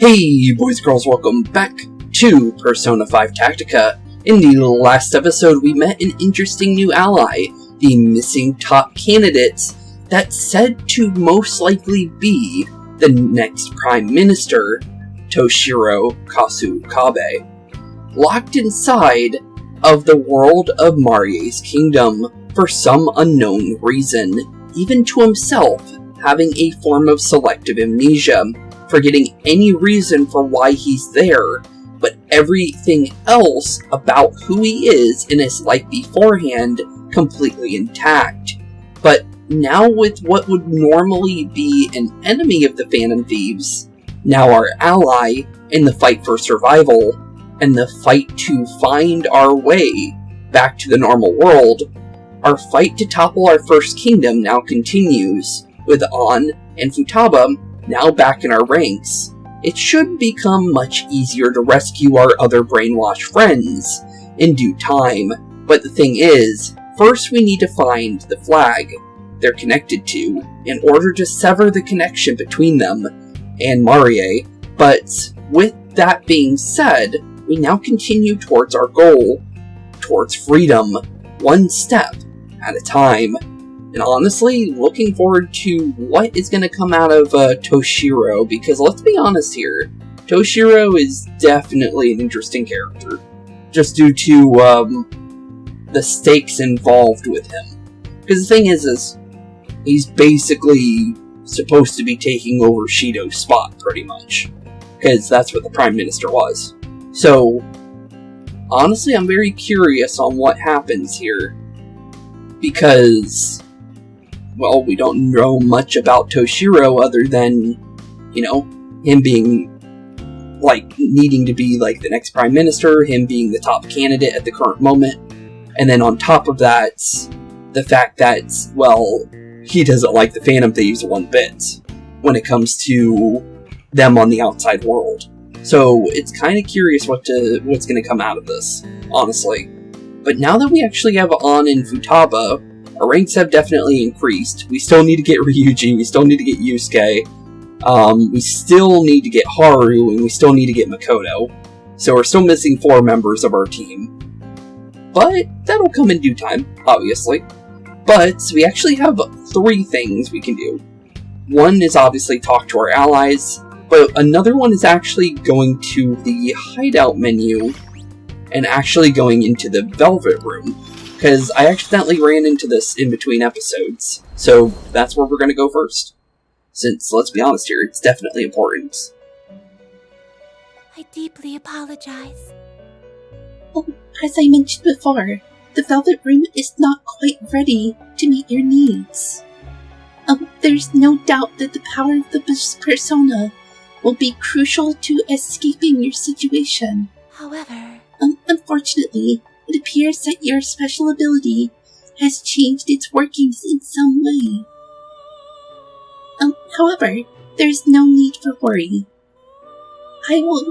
Hey boys and girls, welcome back to Persona 5 Tactica. In the last episode we met an interesting new ally, the missing top candidates that's said to most likely be the next Prime Minister, Toshiro Kasumi, locked inside of the world of Marie's kingdom for some unknown reason, even to himself having a form of selective amnesia, forgetting any reason for why he's there, but everything else about who he is in his life beforehand completely intact. But now with what would normally be an enemy of the Phantom Thieves, now our ally in the fight for survival, and the fight to find our way back to the normal world, our fight to topple our first kingdom now continues, with An and Futaba now back in our ranks. It should become much easier to rescue our other brainwashed friends in due time, but the thing is, first we need to find the flag they're connected to in order to sever the connection between them and Marie. But with that being said, we now continue towards our goal, towards freedom, one step at a time. And honestly, looking forward to what is going to come out of Toshiro, because let's be honest here, Toshiro is definitely an interesting character, just due to the stakes involved with him. Because the thing is he's basically supposed to be taking over Shido's spot, pretty much, because that's what the Prime Minister was. So, honestly, I'm very curious on what happens here, because, well, we don't know much about Toshiro other than, him being, needing to be, the next Prime Minister, him being the top candidate at the current moment, and then on top of that, the fact that, well, he doesn't like the Phantom Thieves one bit when it comes to them on the outside world. So, it's kind of curious what's going to come out of this, honestly. But now that we actually have An and Futaba, our ranks have definitely increased. We still need to get Ryuji, we still need to get Yusuke, we still need to get Haru, and we still need to get Makoto. So we're still missing 4 members of our team. But that'll come in due time, obviously. But we actually have 3 things we can do. One is obviously talk to our allies, but another one is actually going to the hideout menu and actually going into the Velvet Room. Because I accidentally ran into this in between episodes, so that's where we're going to go first. Since, let's be honest here, it's definitely important. I deeply apologize. Oh, as I mentioned before, the Velvet Room is not quite ready to meet your needs. There's no doubt that the power of the persona will be crucial to escaping your situation. However, unfortunately, it appears that your special ability has changed its workings in some way. However, there is no need for worry. I will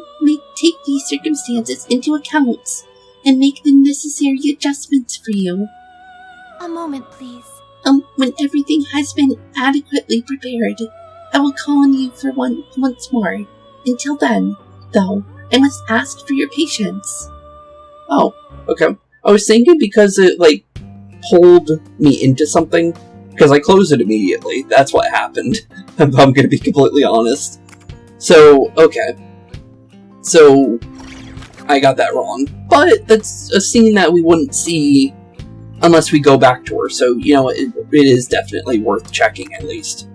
take these circumstances into account and make the necessary adjustments for you. a moment, please. When everything has been adequately prepared, I will call on you for once more. Until then, though, I must ask for your patience. Oh, okay. I was thinking because it, pulled me into something, because I closed it immediately. That's what happened, if I'm gonna be completely honest. So, okay. So, I got that wrong. But that's a scene that we wouldn't see unless we go back to her, so, it is definitely worth checking, at least.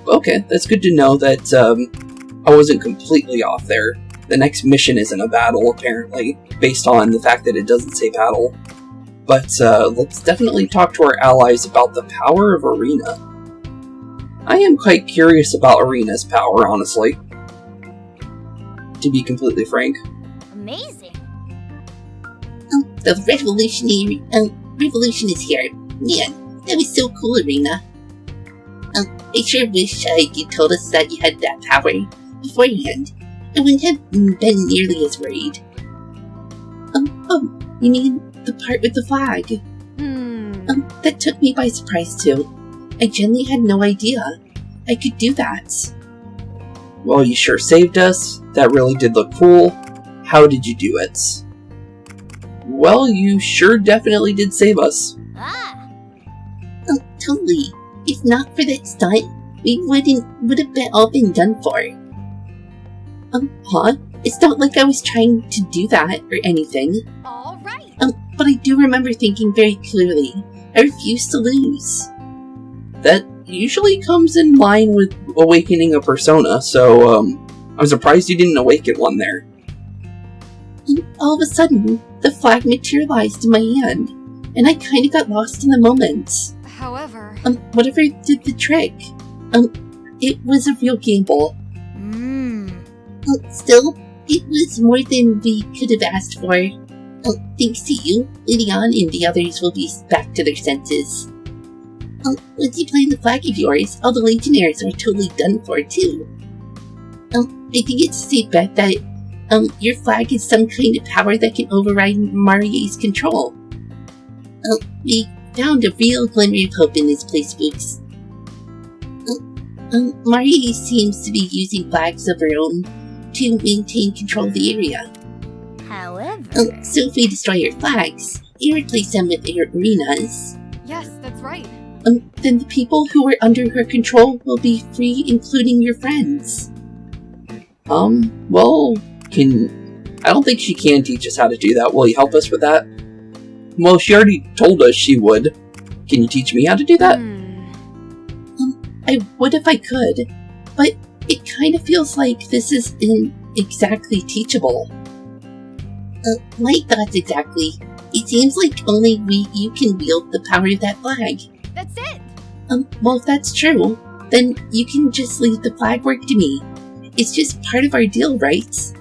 Okay, that's good to know that, I wasn't completely off there. The next mission isn't a battle, apparently, based on the fact that it doesn't say battle. But, let's definitely talk to our allies about the power of Erina. I am quite curious about Erina's power, honestly. To be completely frank. Amazing. The revolution is here. Man, that was so cool, Erina. I sure wish you told us that you had that power beforehand. I wouldn't have been nearly as worried. You mean the part with the flag? That took me by surprise too. I genuinely had no idea I could do that. Well, you sure saved us. That really did look cool. How did you do it? Well, you sure definitely did save us. Ah, Oh, totally. If not for that stunt, we would have all been done for. Huh? It's not like I was trying to do that or anything. all right. But I do remember thinking very clearly, I refuse to lose. That usually comes in line with awakening a persona, so, I'm surprised you didn't awaken one there. And all of a sudden, the flag materialized in my hand, and I kinda got lost in the moment. However... Whatever did the trick, it was a real gamble. Still, it was more than we could have asked for. Thanks to you, Leon and the others will be back to their senses. Once you plant the flag of yours, all the Legionnaires are totally done for, too. I think it's a safe bet that, your flag is some kind of power that can override Marie's control. We found a real glimmer of hope in this place, Spooks. Marie seems to be using flags of her own to maintain control of the area. However, So if we destroy her flags and replace them with Erina's, Yes, that's right. then the people who are under her control will be free, including your friends. Well, I don't think she can teach us how to do that. Will you help us with that? Well, she already told us she would. Can you teach me how to do that? I would if I could, but it kind of feels like this isn't exactly teachable. My thoughts exactly. It seems like only you can wield the power of that flag. That's it! Well, if that's true, then you can just leave the flag work to me. It's just part of our deal, right?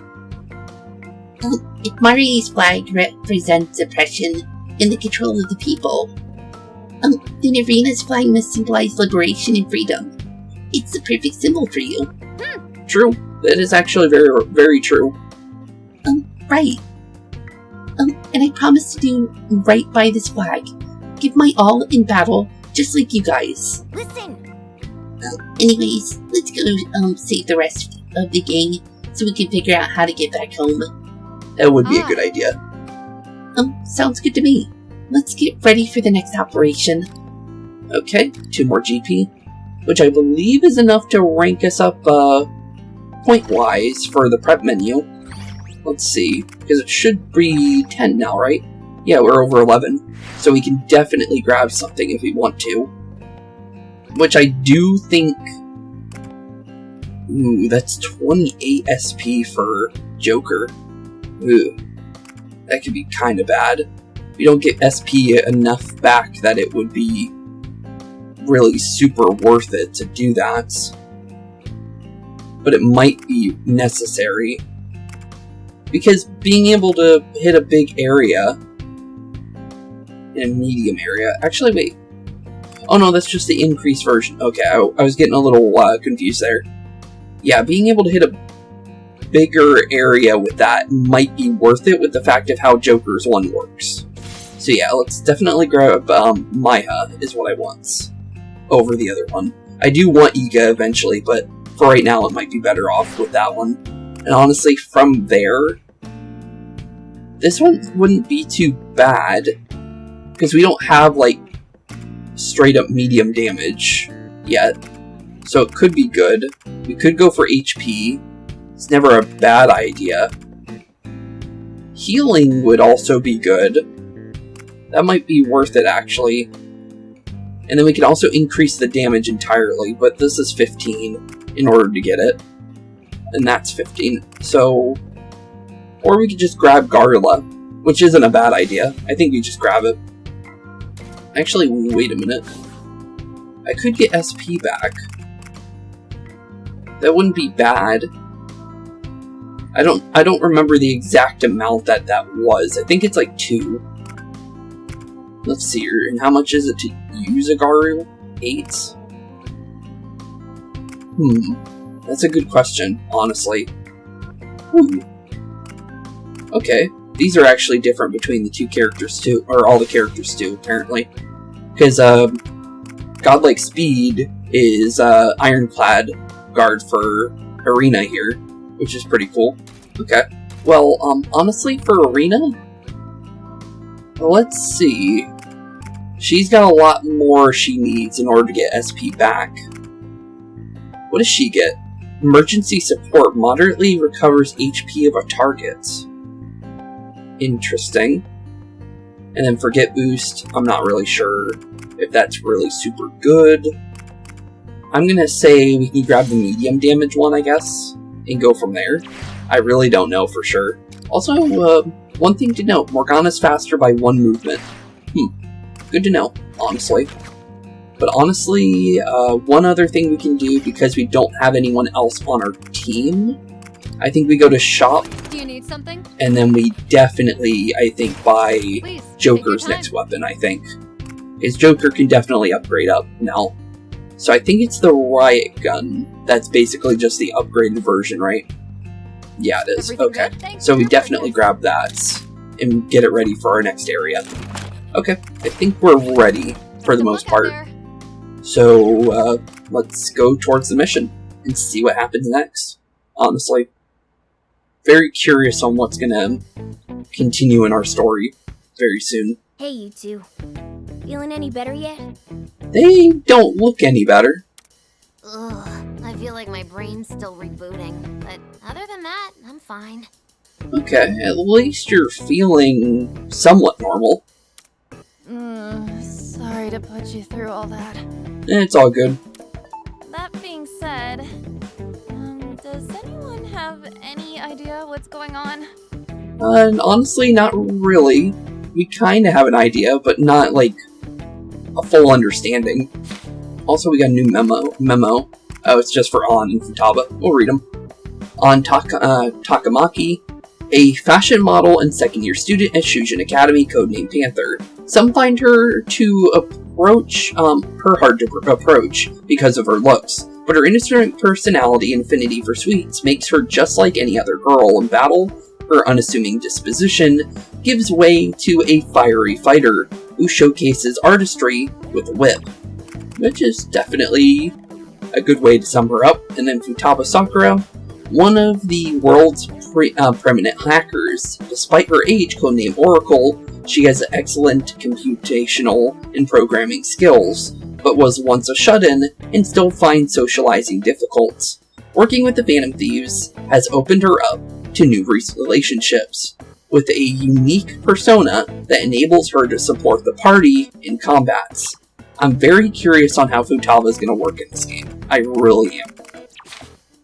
If Marie's flag represents oppression and the control of the people, then Erina's flag must symbolize liberation and freedom. It's the perfect symbol for you. True. That is actually very, very true. Right. And I promise to do right by this flag. Give my all in battle, just like you guys. listen. Anyways, let's go save the rest of the gang so we can figure out how to get back home. That would be a good idea. Sounds good to me. Let's get ready for the next operation. Okay, 2 more GP, which I believe is enough to rank us up, point-wise for the prep menu. Let's see, because it should be 10 now, right? Yeah, we're over 11, so we can definitely grab something if we want to. Which I do think... Ooh, that's 28 SP for Joker. Ooh, that could be kind of bad. We don't get SP enough back that it would be really super worth it to do that. But it might be necessary. Because being able to hit a big area in a medium area... Actually, wait. Oh no, that's just the increased version. Okay, I was getting a little confused there. Yeah, being able to hit a bigger area with that might be worth it with the fact of how Joker's one works. So yeah, let's definitely grab Maya is what I want over the other one. I do want Iga eventually, but for right now it might be better off with that one. And honestly, from there, this one wouldn't be too bad because we don't have like straight up medium damage yet. So it could be good. We could go for HP. It's never a bad idea. Healing would also be good. That might be worth it, actually. And then we can also increase the damage entirely, but this is 15 in order to get it. And that's 15. So... Or we could just grab Garla, which isn't a bad idea. I think we just grab it. Actually, wait a minute. I could get SP back. That wouldn't be bad. I don't remember the exact amount that was. I think it's like 2. Let's see here. And how much is it to use a Garu? 8? That's a good question, honestly. Okay. These are actually different between the two characters too, or all the characters too, apparently. Because, Godlike Speed is, Ironclad Guard for Erina here, which is pretty cool. Okay. Well, honestly, for Erina, let's see. She's got a lot more she needs in order to get SP back. What does she get? Emergency support moderately recovers HP of a target. Interesting. And then forget boost, I'm not really sure if that's really super good. I'm gonna say we can grab the medium damage one, I guess, and go from there. I really don't know for sure. Also, one thing to note, Morgana's faster by 1 movement. Good to know, honestly. But honestly, one other thing we can do, because we don't have anyone else on our team, I think we go to shop. Do you need something? And then we definitely, I think, buy Please, Joker's next weapon, I think. His Joker can definitely upgrade up now. So I think it's the riot gun. That's basically just the upgraded version, right? Yeah, it is. Everything Okay. good? So we definitely grab that and get it ready for our next area. Okay, I think we're ready for the most part. So let's go towards the mission and see what happens next. Honestly, very curious on what's gonna continue in our story very soon. Hey, you two. Feeling any better yet? They don't look any better. Ugh, I feel like my brain's still rebooting. But other than that, I'm fine. Okay, at least you're feeling somewhat normal. Sorry to put you through all that. It's all good. That being said, does anyone have any idea what's going on? And honestly, not really. We kind of have an idea, but not like a full understanding. Also, we got a new memo. Oh, it's just for On and Futaba. We'll read them. On Takamaki, a fashion model and second-year student at Shujin Academy, codenamed Panther. Some find her hard to approach because of her looks, but her innocent personality and affinity for sweets makes her just like any other girl in battle. Her unassuming disposition gives way to a fiery fighter who showcases artistry with a whip, which is definitely a good way to sum her up. And then Futaba Sakura, one of the world's preeminent hackers. Despite her age, codenamed Oracle, she has excellent computational and programming skills, but was once a shut-in and still finds socializing difficult. Working with the Phantom Thieves has opened her up to new relationships, with a unique persona that enables her to support the party in combats. I'm very curious on how Futaba is going to work in this game. I really am.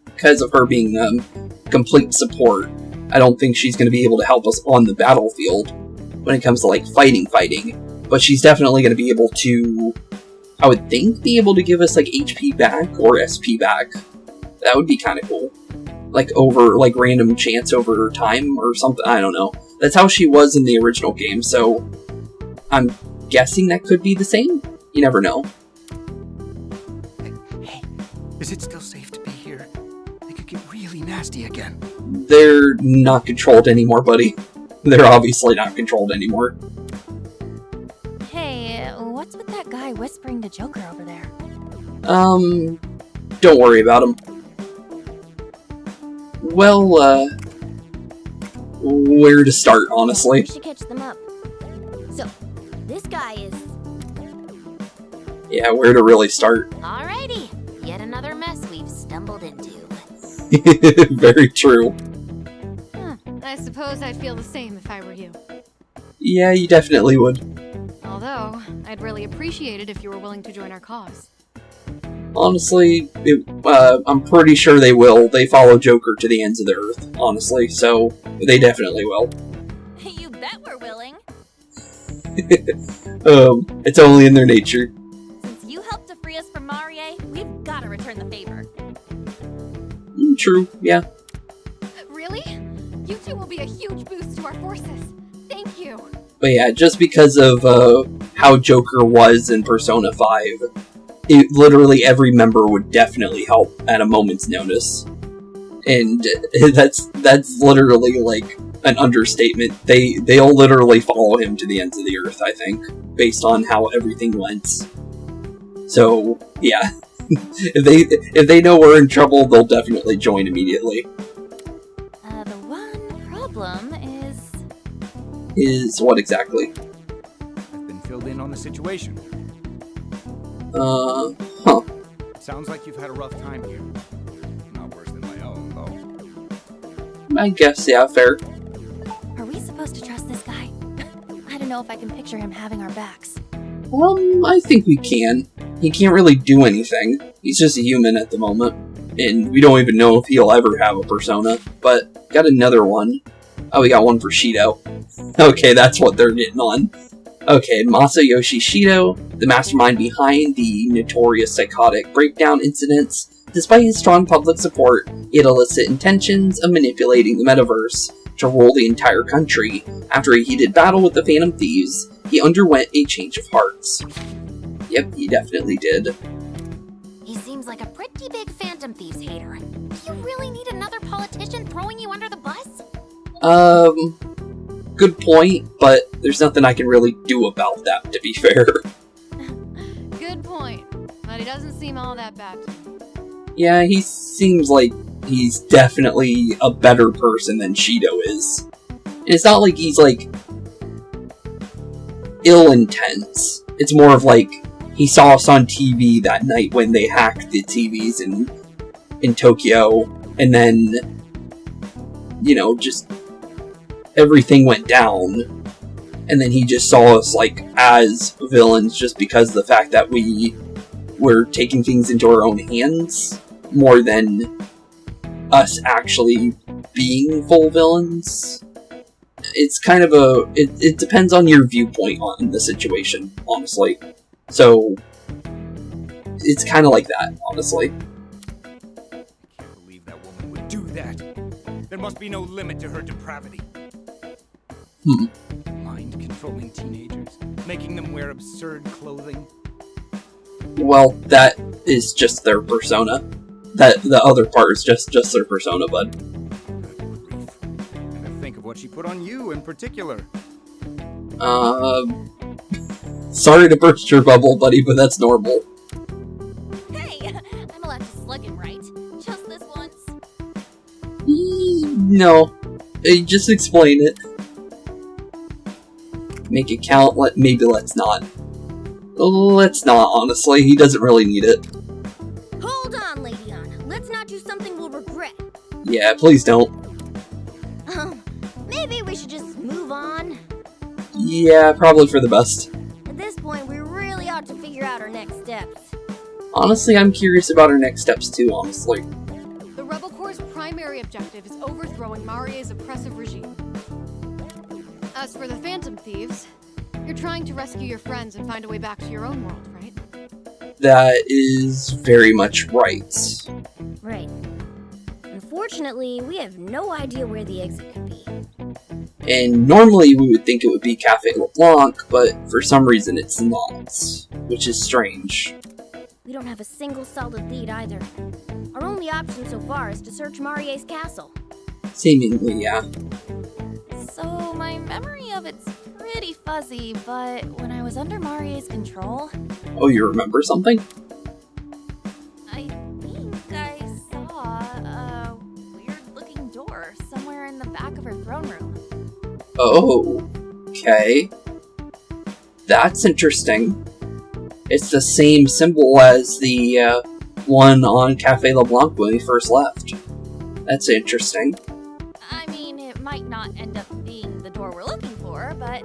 Because of her being complete support, I don't think she's going to be able to help us on the battlefield when it comes to like fighting. But she's definitely going to be able to, I would think, be able to give us like HP back or SP back. That would be kind of cool. Like over, like random chance over time or something, I don't know. That's how she was in the original game, so I'm guessing that could be the same? You never know. Hey, is it still safe to be here? They could get really nasty again. They're not controlled anymore, buddy. They're obviously not controlled anymore. Hey, what's with that guy whispering to Joker over there? Don't worry about him. Well, where to start, honestly. We should catch them up. So, this guy is... Yeah, where to really start. Alrighty, yet another mess we've stumbled into. Very true. I suppose I'd feel the same if I were you. Yeah, you definitely would. Although, I'd really appreciate it if you were willing to join our cause. Honestly, I'm pretty sure they will. They follow Joker to the ends of the earth, honestly, so they definitely will. You bet we're willing. It's only in their nature. Since you helped to free us from Marie, we've got to return the favor. True, yeah. Really? You two will be a huge boost to our forces. Thank you. But yeah, just because of how Joker was in Persona 5, literally every member would definitely help at a moment's notice. And that's literally like an understatement. They'll literally follow him to the ends of the earth, I think, based on how everything went. So, yeah. If they know we're in trouble, they'll definitely join immediately. The one problem is... Is what exactly? I've been filled in on the situation. Huh. Sounds like you've had a rough time here. Not worse than my own, though. I guess, yeah, fair. Are we supposed to trust this guy? I don't know if I can picture him having our backs. I think we can. He can't really do anything. He's just a human at the moment. And we don't even know if he'll ever have a persona. But, got another one. Oh, we got one for Shido. Okay, that's what they're getting on. Okay, Masayoshi Shido, the mastermind behind the notorious psychotic breakdown incidents. Despite his strong public support, he had illicit intentions of manipulating the metaverse to rule the entire country. After a heated battle with the Phantom Thieves, he underwent a change of hearts. Yep, he definitely did. He seems like a pretty big Phantom Thieves hater. Do you really need another politician throwing you under the bus? Good point, but there's nothing I can really do about that, to be fair. Good point. But he doesn't seem all that bad to me. Yeah, he seems like he's definitely a better person than Shido is. And it's not like he's, like, ill-intense. It's more of like, he saw us on TV that night when they hacked the TVs in Tokyo, and then, you know, just everything went down, and then he just saw us, like, as villains just because of the fact that we were taking things into our own hands, more than us actually being full villains. It's kind of it depends on your viewpoint on the situation, honestly. So, it's kind of like that, honestly. I can't believe that woman would do that. There must be no limit to her depravity. Mind-controlling teenagers, making them wear absurd clothing. Well, that is just their persona. That the other part is just their persona, bud. Good grief. And to think of what she put on you in particular. Sorry to burst your bubble, buddy, but that's normal. Hey! I'm allowed to slug him, right? Just this once. No. Just explain it. Make it count, maybe let's not. Let's not, honestly. He doesn't really need it. Hold on, Lady Anna. Let's not do something we'll regret. Yeah, please don't. Maybe we should just move on. Yeah, probably for the best. At this point, we really ought to figure out our next steps. Honestly, I'm curious about our next steps too, honestly. The Rebel Corps' primary objective is overthrowing Marie's oppressive regime. As for the Phantom Thieves, you're trying to rescue your friends and find a way back to your own world, right? That is very much right. Right. Unfortunately, we have no idea where the exit could be. And normally we would think it would be Café LeBlanc, but for some reason it's not, which is strange. We don't have a single solid lead either. Our only option so far is to search Marie's castle. Seemingly, yeah. So, my memory of it's pretty fuzzy, but when I was under Marie's control, Oh, you remember something? I think I saw a weird-looking door somewhere in the back of her throne room. Oh, okay. That's interesting. It's the same symbol as the one on Café LeBlanc when we first left. That's interesting. I mean, it might not end up being the door we're looking for, but...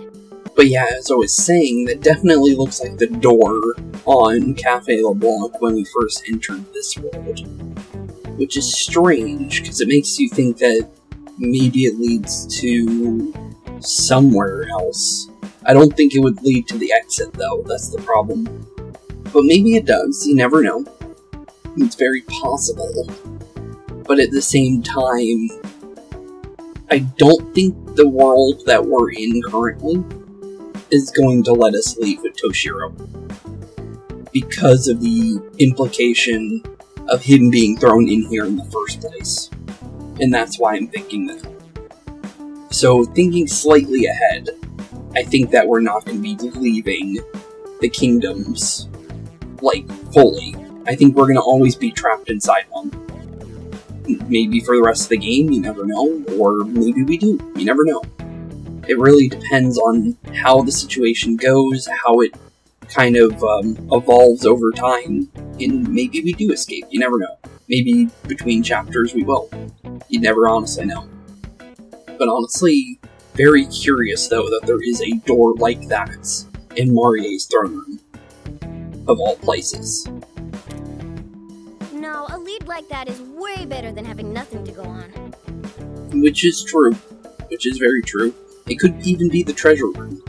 But yeah, as I was saying, that definitely looks like the door on Café LeBlanc when we first entered this world. Which is strange, because it makes you think that maybe it leads to somewhere else. I don't think it would lead to the exit, though. That's the problem. But maybe it does. You never know. It's very possible. But at the same time, I don't think the world that we're in currently is going to let us leave with Toshiro. Because of the implication of him being thrown in here in the first place. And that's why I'm thinking that. So, thinking slightly ahead, I think that we're not going to be leaving the kingdoms, like, fully. I think we're going to always be trapped inside one. Maybe for the rest of the game, you never know, or maybe we do, you never know. It really depends on how the situation goes, how it kind of evolves over time, and maybe we do escape, you never know. Maybe between chapters we will. You never honestly know. But honestly, very curious though that there is a door like that in Marie's throne room. Of all places. No, a lead like that is way better than having nothing to go on. Which is true. Which is very true. It could even be the treasure room.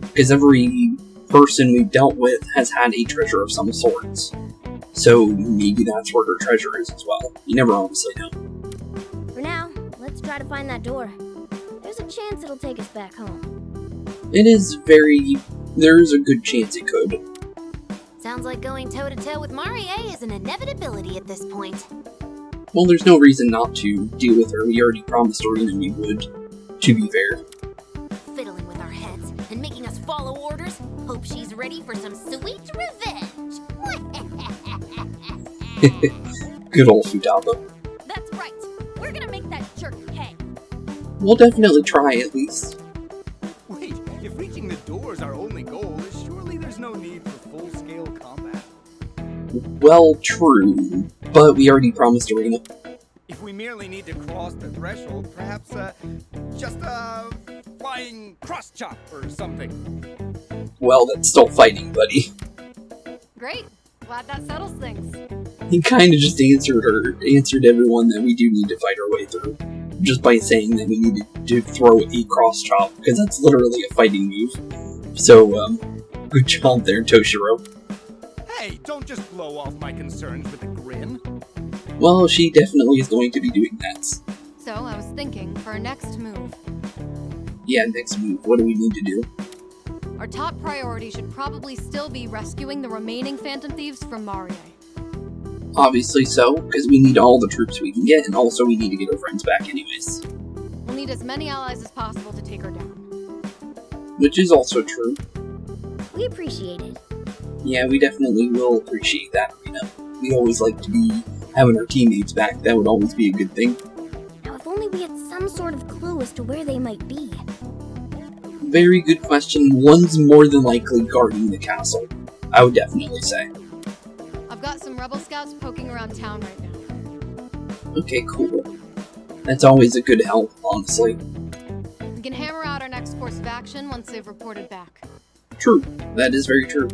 Because every person we've dealt with has had a treasure of some sorts. So maybe that's where her treasure is as well. You never honestly know. For now, let's try to find that door. There's a chance it'll take us back home. There's a good chance it could. Sounds like going toe-to-toe with Marie is an inevitability at this point. Well, there's no reason not to deal with her. We already promised Erina we would, to be fair. Fiddling with our heads and making us follow orders. Hope she's ready for some sweet revenge. Good old Futaba. That's right. We're gonna make that jerk pay. We'll definitely try, at least. Wait, if reaching the door is our only goal, surely there's no need for full-scale combat. Well, true. But we already promised Erina. If we merely need to cross the threshold, perhaps, just a flying cross-chop or something. Well, that's still fighting, buddy. Great. Glad that settles things. He kind of just answered everyone that we do need to fight our way through. Just by saying that we needed to throw a cross chop, because that's literally a fighting move. So, good job there, Toshiro. Hey, don't just blow off my concerns with a grin. Well, she definitely is going to be doing that. So, I was thinking, for our next move, Yeah, next move, what do we need to do? our top priority should probably still be rescuing the remaining Phantom Thieves from Marie. Obviously so, because we need all the troops we can get, and also we need to get our friends back anyways. We'll need as many allies as possible to take her down. Which is also true. We appreciate it. Yeah, we definitely will appreciate that, Erina. We always like to be having our teammates back. That would always be a good thing. Now, if only we had some sort of clue as to where they might be. Very good question. One's more than likely guarding the castle. I would definitely say. I've got some rebel scouts poking around town right now. Okay, cool. That's always a good help, honestly. We can hammer out our next course of action once they've reported back. True. That is very true.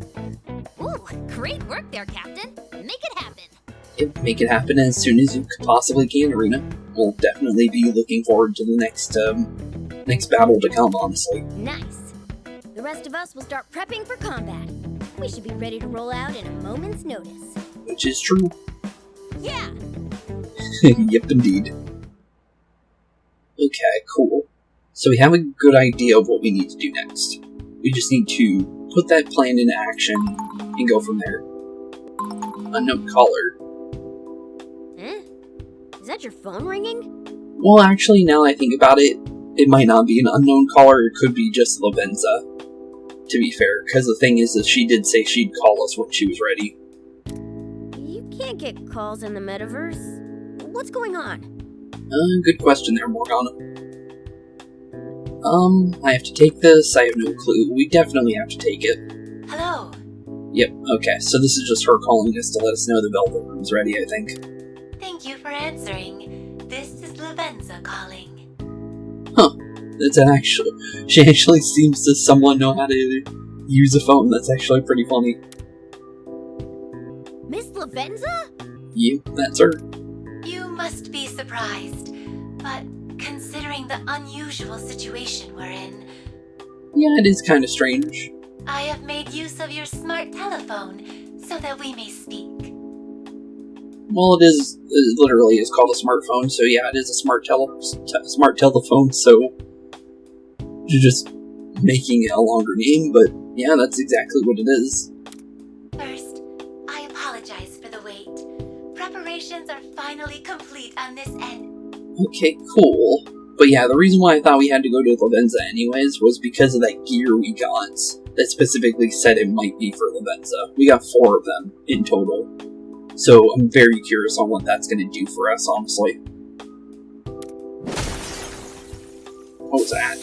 Ooh, great work there, Captain. Make it happen. Yep, make it happen as soon as you possibly can, Erina. We'll definitely be looking forward to the next battle to come, honestly. Nice. The rest of us will start prepping for combat. We should be ready to roll out in a moment's notice. Which is true. Yeah! Yep, indeed. Okay, cool. So we have a good idea of what we need to do next. We just need to put that plan into action and go from there. Unknown caller. Is that your phone ringing? Well, actually, now I think about it, it might not be an unknown caller, it could be just Lavenza. To be fair, because the thing is that she did say she'd call us when she was ready. You can't get calls in the metaverse. What's going on? Good question there, Morgana. I have to take this, I have no clue. We definitely have to take it. Hello. Yep, okay, so this is just her calling us to let us know the Velvet Room's ready, I think. Thank you for answering. This is Lavenza calling. Huh. She actually seems to somewhat know how to use a phone. That's actually pretty funny. Miss Lavenza? Yep, that's her. You must be surprised, but considering the unusual situation we're in, Yeah, it is kind of strange. I have made use of your smart telephone so that we may speak. Well, it literally is called a smartphone, so yeah, it is a smart telephone, so you're just making it a longer name, but yeah, that's exactly what it is. First, I apologize for the wait. Preparations are finally complete on this end. Okay, cool. But yeah, the reason why I thought we had to go to Lavenza anyways was because of that gear we got that specifically said it might be for Lavenza. We got 4 of them in total. So I'm very curious on what that's going to do for us, honestly. What was that?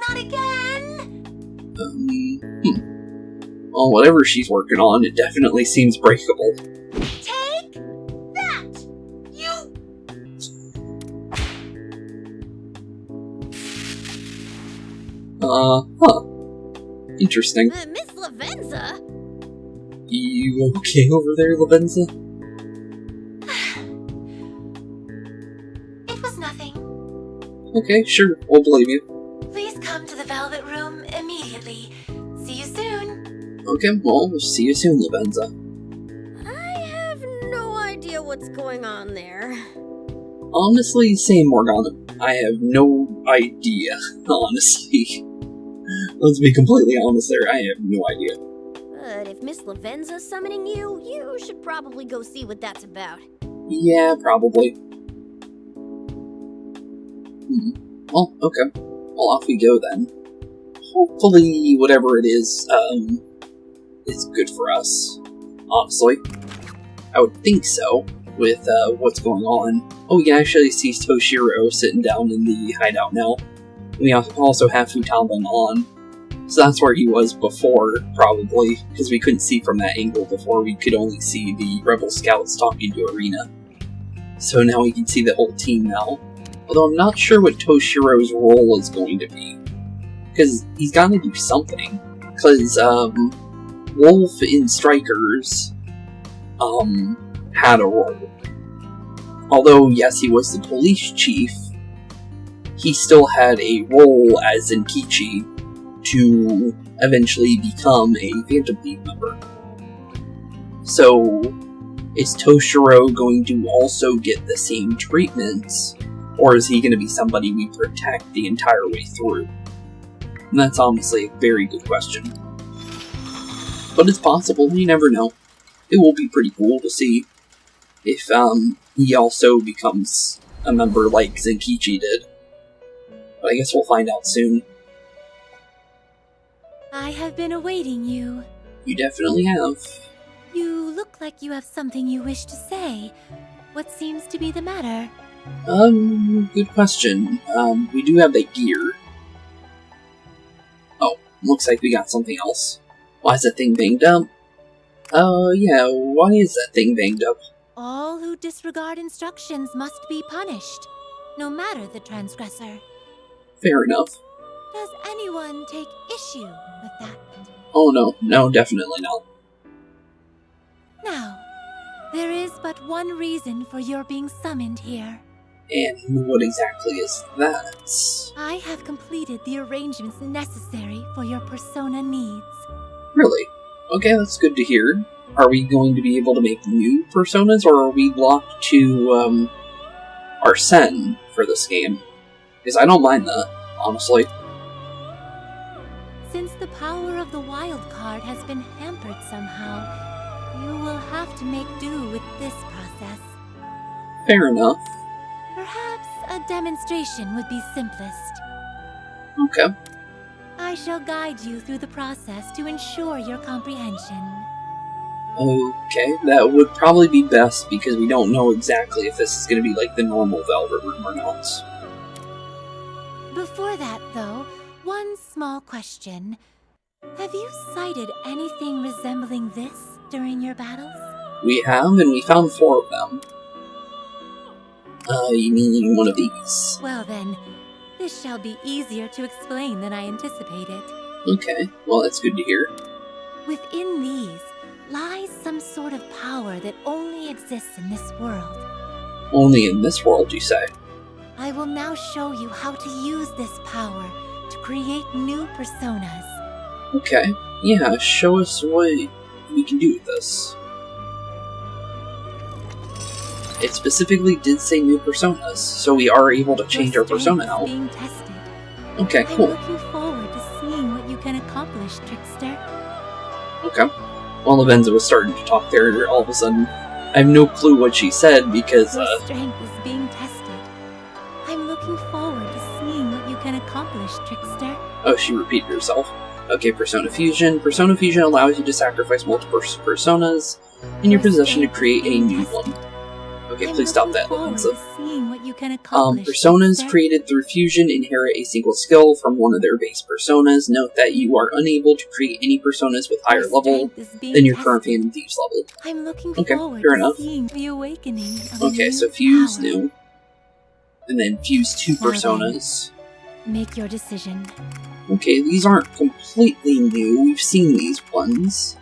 Not again! Well, whatever she's working on, it definitely seems breakable. Take that! You... Interesting. Miss Lavenza? You okay over there, Lavenza? It was nothing. Okay, sure, we'll believe you. Please come to the Velvet Room immediately. See you soon. Okay, well, we'll see you soon, Lavenza. I have no idea what's going on there. Honestly, same, Morgana. I have no idea, honestly. Let's be completely honest there, I have no idea. But if Miss Lavenza's summoning you, you should probably go see what that's about. Yeah, probably. Well, okay. Well, off we go then. Hopefully, whatever it is good for us. Honestly. I would think so, with what's going on. Oh, you actually see Toshiro sitting down in the hideout now. We also have Futaba on. So that's where he was before, probably, because we couldn't see from that angle before. We could only see the rebel scouts talking to Erina. So now we can see the whole team now. Although I'm not sure what Toshiro's role is going to be. Because he's got to do something. Because, Wolf in Strikers, had a role. Although, yes, he was the police chief, he still had a role as Akechi to eventually become a Phantom Thief member. So, is Toshiro going to also get the same treatments, or is he going to be somebody we protect the entire way through? And that's honestly a very good question. But it's possible, you never know. It will be pretty cool to see if he also becomes a member like Zenkichi did. But I guess we'll find out soon. I have been awaiting you. You definitely have. You look like you have something you wish to say. What seems to be the matter? Good question. We do have that gear. Oh, looks like we got something else. Why is that thing banged up? Yeah, why is that thing banged up? All who disregard instructions must be punished, no matter the transgressor. Fair enough. Does anyone take issue with that? Oh no, definitely not. Now, there is but one reason for your being summoned here. And what exactly is that? I have completed the arrangements necessary for your persona needs. Really? Okay, that's good to hear. Are we going to be able to make new personas, or are we locked to, Arsene for this game? Because I don't mind that, honestly. Since the power of the wild card has been hampered somehow, you will have to make do with this process. Fair enough. Perhaps a demonstration would be simplest. Okay. I shall guide you through the process to ensure your comprehension. Okay, that would probably be best because we don't know exactly if this is going to be like the normal Velvet Room or not. Before that, though, one small question. Have you sighted anything resembling this during your battles? We have, and we found 4 of them. You mean one of these? Well then, this shall be easier to explain than I anticipated. Okay, well that's good to hear. Within these lies some sort of power that only exists in this world. Only in this world, you say? I will now show you how to use this power to create new personas. Okay, yeah, show us what we can do with this. It specifically did say new personas, so we are able to change our persona now. Being tested. Okay, cool. I'm looking forward to seeing what you can accomplish, Trickster. Okay. Well, Lavenza was starting to talk there all of a sudden. I have no clue what she said because, Your strength is being tested. I'm looking forward to seeing what you can accomplish, Trickster. Oh, she repeated herself. Okay, Persona Fusion. Persona Fusion allows you to sacrifice multiple personas in your possession to create a new one. Okay, please stop that, Lorenza. Personas created through fusion inherit a single skill from one of their base personas. Note that you are unable to create any personas with higher level than your current Phantom Thieves level. I'm looking Okay, forward fair to enough. seeing the awakening of Okay, a so new fuse power. new. And then fuse two Now then. personas. Make your decision. Okay, these aren't completely new. We've seen these ones.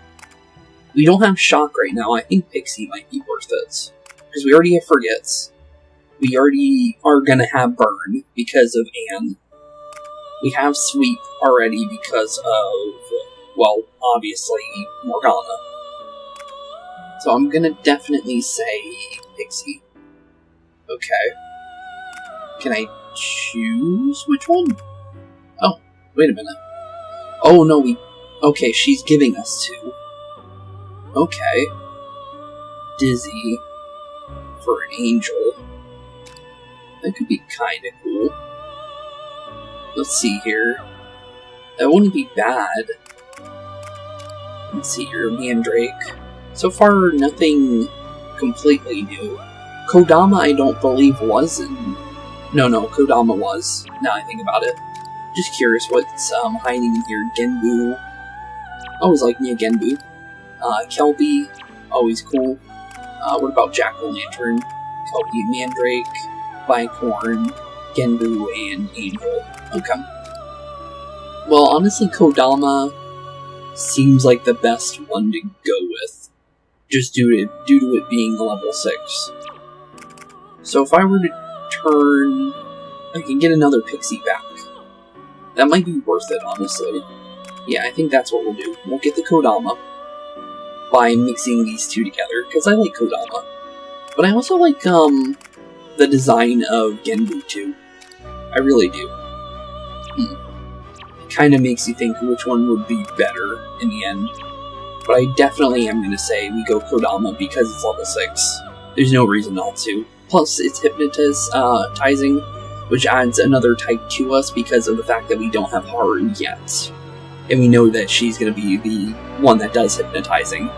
We don't have Shock right now. I think Pixie might be worth it. Because we already have Forgets. We already are gonna have Burn because of Anne. We have Sweep already because of, well, obviously, Morgana. So I'm gonna definitely say Pixie. Okay. Can I choose which one? Oh, wait a minute. Oh, no, okay, she's giving us two. Okay. Dizzy for an angel. That could be kinda cool. Let's see here. That wouldn't be bad. Let's see here, Mandrake. So far, nothing completely new. Kodama, I don't believe was in... No, Kodama was, now I think about it. Just curious what's hiding in here. Genbu. Always like me a Genbu. Kelby, always cool. What about Jack-o'-lantern? Kelby, Mandrake, Bicorn, Genbu, and Angel. Okay. Well, honestly, Kodama seems like the best one to go with. Just due to it being level 6. So if I were to turn... I can get another Pixie back. That might be worth it, honestly. Yeah, I think that's what we'll do. We'll get the Kodama by mixing these two together, because I like Kodama. But I also like, the design of Genbu, too. I really do. It kinda makes you think which one would be better in the end. But I definitely am gonna say we go Kodama because it's level 6. There's no reason not to. Plus, it's hypnotizing, which adds another type to us because of the fact that we don't have Haru yet. And we know that she's going to be the one that does hypnotizing.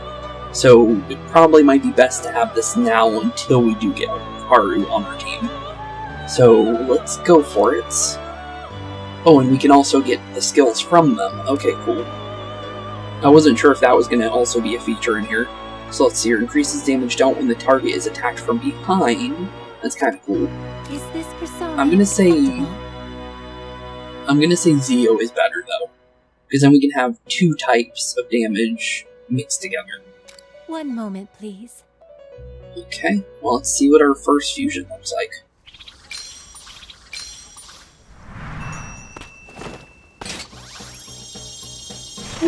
So it probably might be best to have this now until we do get Haru on our team. So let's go for it. Oh, and we can also get the skills from them. Okay, cool. I wasn't sure if that was going to also be a feature in here. So let's see here. Increases damage dealt when the target is attacked from behind. That's kind of cool. Is this persona I'm gonna say Zio is better though, because then we can have two types of damage mixed together. One moment, please. Okay, well let's see what our first fusion looks like.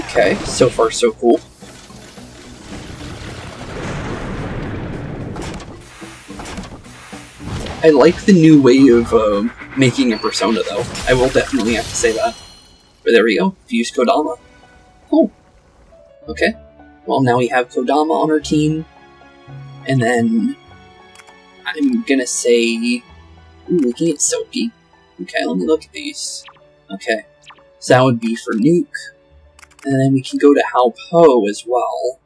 Okay, so far so cool. I like the new way of making a persona, though. I will definitely have to say that. But there we go. Fuse Kodama. Cool. Okay. Well, now we have Kodama on our team. And then... I'm gonna say... Ooh, looking at Silky. Okay, let me look at these. Okay. So that would be for Nuke. And then we can go to Halpo as well.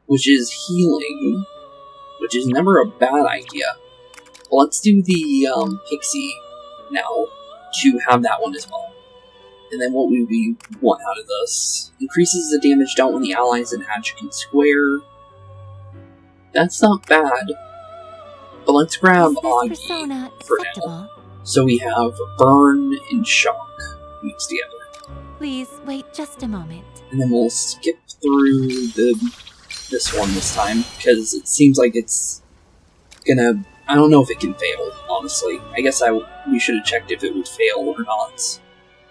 Which is healing. Which is never a bad idea. Let's do the Pixie now to have that one as well. And then what would we want out of this? Increases the damage dealt when the ally is an adjacent square. That's not bad. But let's grab Agi for now. So we have Burn and Shock mixed together. Please wait just a moment. And then we'll skip through this one this time, because it seems like it's gonna... I don't know if it can fail, honestly. I guess we should have checked if it would fail or not,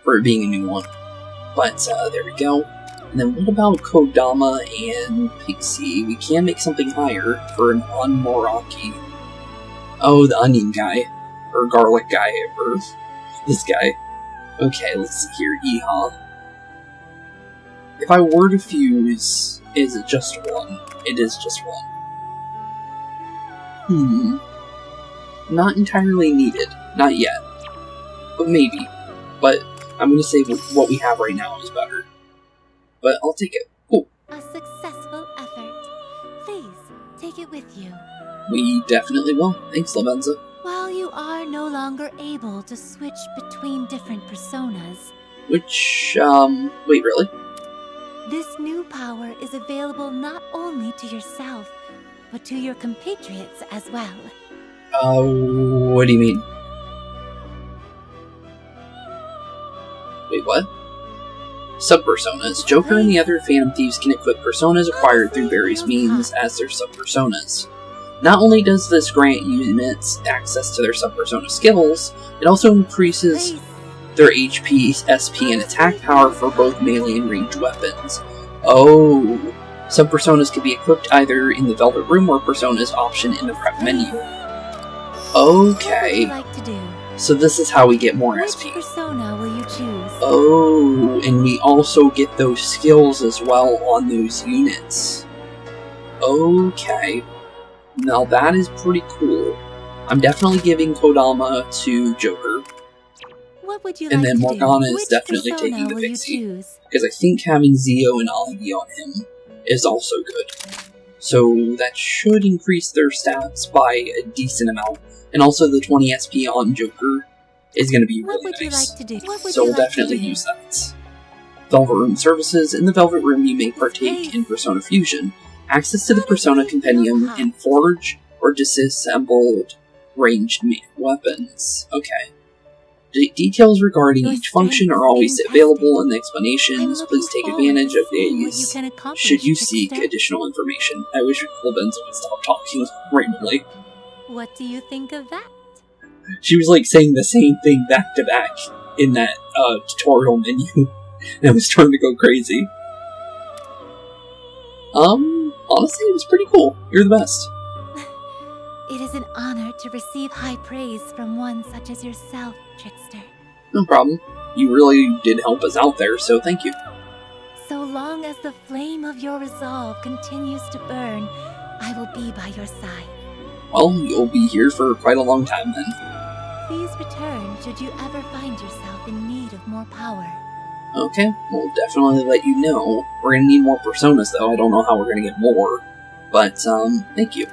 for it being a new one. But, there we go. And then what about Kodama and Pixie? We can make something higher for an Unmoraki. Oh, the onion guy. Or garlic guy, or this guy. Okay, let's see here. Iha. If I were to fuse, is it just one? It is just one. Not entirely needed. Not yet. But maybe. But I'm going to say what we have right now is better. but I'll take it. Cool. A successful effort. Please, take it with you. We definitely will. Thanks, Lavenza. While you are no longer able to switch between different personas, Which, wait, really? this new power is available not only to yourself, but to your compatriots as well. What do you mean? Wait, what? Sub-personas. Joker and the other Phantom Thieves can equip personas acquired through various means as their sub-personas. Not only does this grant units access to their sub-persona skills, it also increases their HP, SP, and attack power for both melee and ranged weapons. Oh, sub-personas can be equipped either in the Velvet Room or personas option in the prep menu. Okay, What would you like to do? so this is how we get more Which SP. persona will you choose? Oh, and we also get those skills as well on those units. Okay, now that is pretty cool. I'm definitely giving Kodama to Joker, What would you and like then to Morgana do? is Which definitely persona taking the will you Pixie. choose? Because I think having Zio and Ivy on him is also good. So that should increase their stats by a decent amount. And also the 20 SP on Joker is going to be What really would you nice. like to do? What would So you we'll like definitely to do? use that. Velvet Room services. In the Velvet Room you may partake in Persona Fusion. Access to the Persona Compendium and forge or disassembled ranged weapons. Okay. Details regarding Your each function strength are is always being available in the I'm explanations. looking Please take forward advantage to of seeing what you these can accomplish, should you seek Trickster. additional information. I wish Lavenza would stop talking randomly. What do you think of that? She was like saying the same thing back to back in that tutorial menu, and I was starting to go crazy. Honestly, it was pretty cool. You're the best. It is an honor to receive high praise from one such as yourself, Trickster. No problem. You really did help us out there, so thank you. So long as the flame of your resolve continues to burn, I will be by your side. Well, you'll be here for quite a long time then. Please return should you ever find yourself in need of more power. Okay, we'll definitely let you know. We're gonna need more personas though, I don't know how we're gonna get more. But, thank you.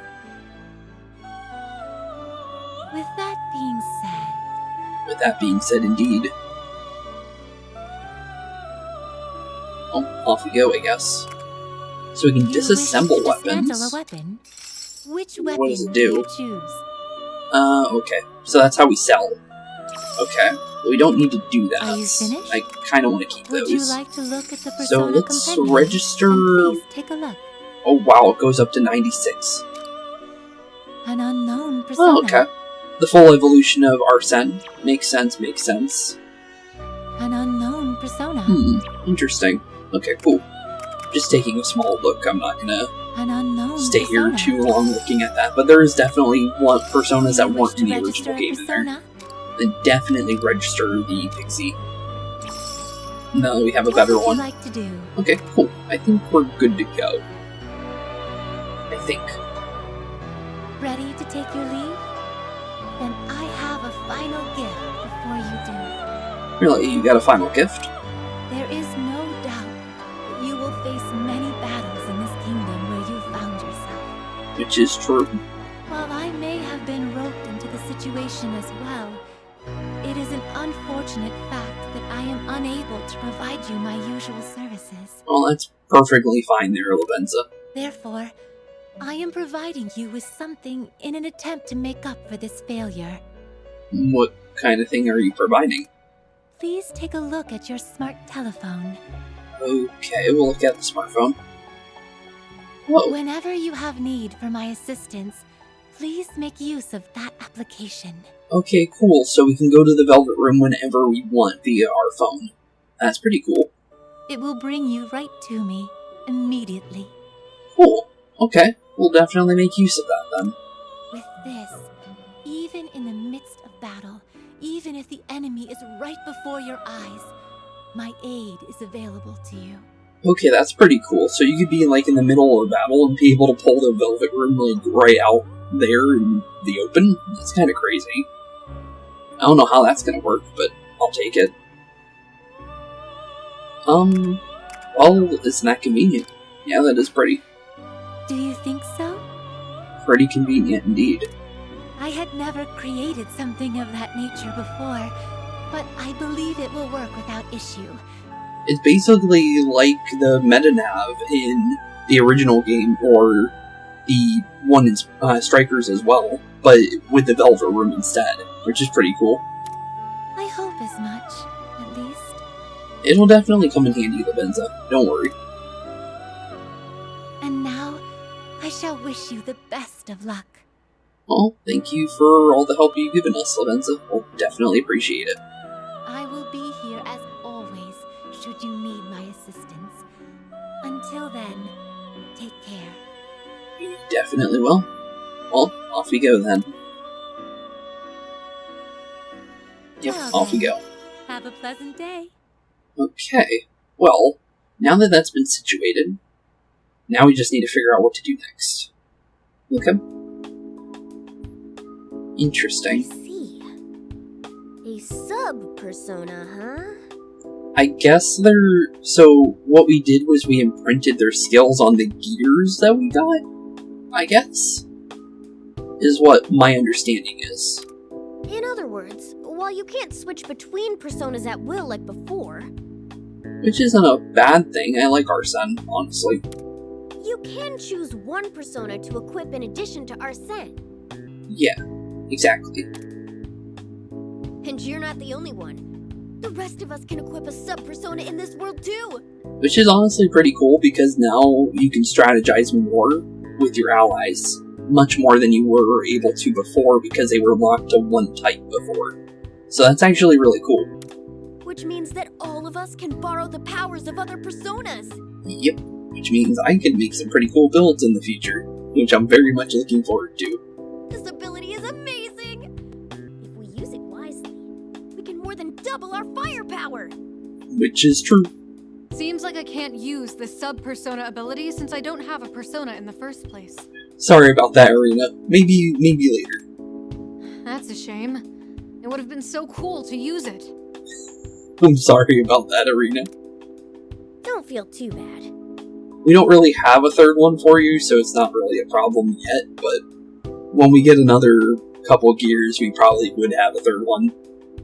With that being said, With that being said, indeed. Well, off we go, I guess. So we can you disassemble wish to dismantle weapons. a weapon? Which What weapon does it will do? you choose? Okay. So that's how we sell. Okay. We don't need to do that. Are you finished? I kind of want to keep Would those. you like to look at the Persona So let's Compendium? register. And please take a look. Oh wow, it goes up to 96. An unknown persona. Oh, okay. The full evolution of Arsene. Makes sense, makes sense. An unknown persona. Interesting. Okay, cool. Just taking a small look, I'm not gonna An unknown stay here persona. too long looking at that. But there is definitely one personas that You weren't wish in to the register original a game in there. persona? Then definitely register the Pixie. Now that we have a better What would one. you like to do? Okay, cool. I think we're good to go. I think. Ready to take your leave? Then I have a final gift before you do. Really, you got a final gift? There is no doubt that you will face many battles in this kingdom where you found yourself. Which is true. While I may have been roped into the situation as well, it is an unfortunate fact that I am unable to provide you my usual services. Well, that's perfectly fine there, Lavenza. Therefore, I am providing you with something in an attempt to make up for this failure. What kind of thing are you providing? Please take a look at your smart telephone. Okay, we'll look at the smartphone. Whoa. Whenever you have need for my assistance, please make use of that application. Okay, cool. So we can go to the Velvet Room whenever we want via our phone. That's pretty cool. It will bring you right to me immediately. Cool. Okay, we'll definitely make use of that then. With this, even in the midst of battle, even if the enemy is right before your eyes, my aid is available to you. Okay, that's pretty cool. So you could be like in the middle of a battle and be able to pull the Velvet Room like right out there in the open? That's kind of crazy. I don't know how that's gonna work, but I'll take it. Well, isn't that convenient? Yeah, that is pretty. Do you think so? Pretty convenient indeed. I had never created something of that nature before, but I believe it will work without issue. It's basically like the meta-nav in the original game, or the one in Strikers as well, but with the Velvet Room instead, which is pretty cool. I hope as much, at least. It'll definitely come in handy, Lavenza. Don't worry. And now, I shall wish you the best of luck. Well, thank you for all the help you've given us, Lavenza. We'll definitely appreciate it. I will be here as always, should you need my assistance. Until then, take care. You definitely will. Well, off we go then. Yep, Well, off we then. go. Have a pleasant day. Okay, well, now that that's been situated, now we just need to figure out what to do next. Okay. I Interesting. see. A sub-persona, huh? I guess so what we did was we imprinted their skills on the gears that we got, I guess, is what my understanding is. In other words, while you can't switch between personas at will like before, Which isn't a bad thing. I like Arsene, honestly. you can choose one persona to equip in addition to Arsene. Yeah, exactly. And you're not the only one. The rest of us can equip a sub-persona in this world too! Which is honestly pretty cool, because now you can strategize more with your allies. Much more than you were able to before, because they were locked to one type before. So that's actually really cool. Which means that all of us can borrow the powers of other personas! Yep, which means I can make some pretty cool builds in the future, which I'm very much looking forward to. This ability is amazing! If we use it wisely, we can more than double our firepower! Which is true. Seems like I can't use the sub-persona ability since I don't have a persona in the first place. Sorry about that, Erina. Maybe later. That's a shame. It would have been so cool to use it. I'm sorry about that, Erina. Don't feel too bad. We don't really have a third one for you, so it's not really a problem yet, but when we get another couple gears, we probably would have a third one.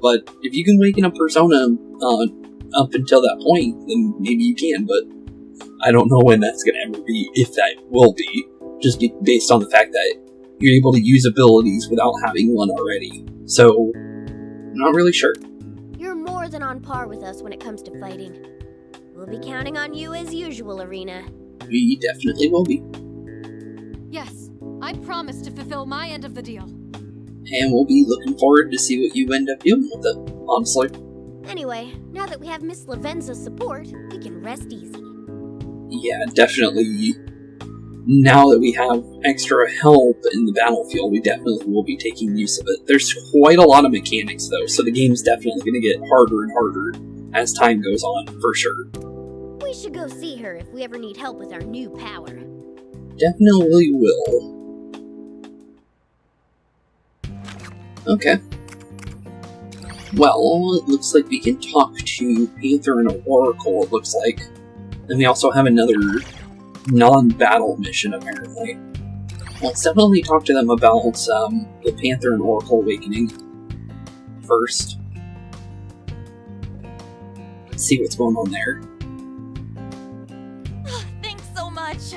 But if you can waken a persona up until that point, then maybe you can, but I don't know when that's going to ever be, if that will be, just based on the fact that you're able to use abilities without having one already. So, I'm not really sure. You're more than on par with us when it comes to fighting. We'll be counting on you as usual, Erina. We definitely will be. Yes, I promise to fulfill my end of the deal. And we'll be looking forward to see what you end up doing with it, honestly. Anyway, now that we have Miss Lavenza's support, we can rest easy. Yeah, definitely. Now that we have extra help in the battlefield, we definitely will be taking use of it. There's quite a lot of mechanics, though, so the game's definitely going to get harder and harder as time goes on, for sure. We should go see her if we ever need help with our new power. Definitely will. Okay. Well, it looks like we can talk to Panther and Oracle, it looks like. And we also have another non-battle mission, apparently. Let's definitely talk to them about the Panther and Oracle Awakening first. Let's see what's going on there. Thanks so much.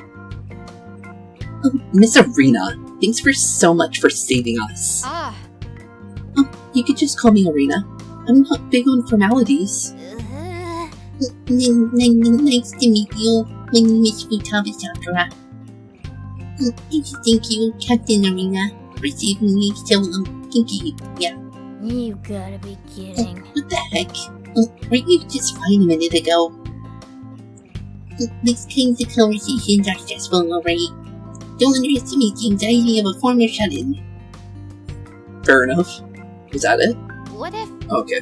Miss Erina, thanks so much for saving us. Ah, You could just call me Erina. I'm not big on formalities. Nice to meet you. My name is Futaba Sakura. Thank you, Captain Erina, for saving me. So, thank you. Yeah. You gotta be kidding. What the heck? Weren't you just fine a minute ago? These kinds of conversations are stressful, alright? Don't underestimate the anxiety of a former shut-in. Fair enough. Is that it? What if... Okay.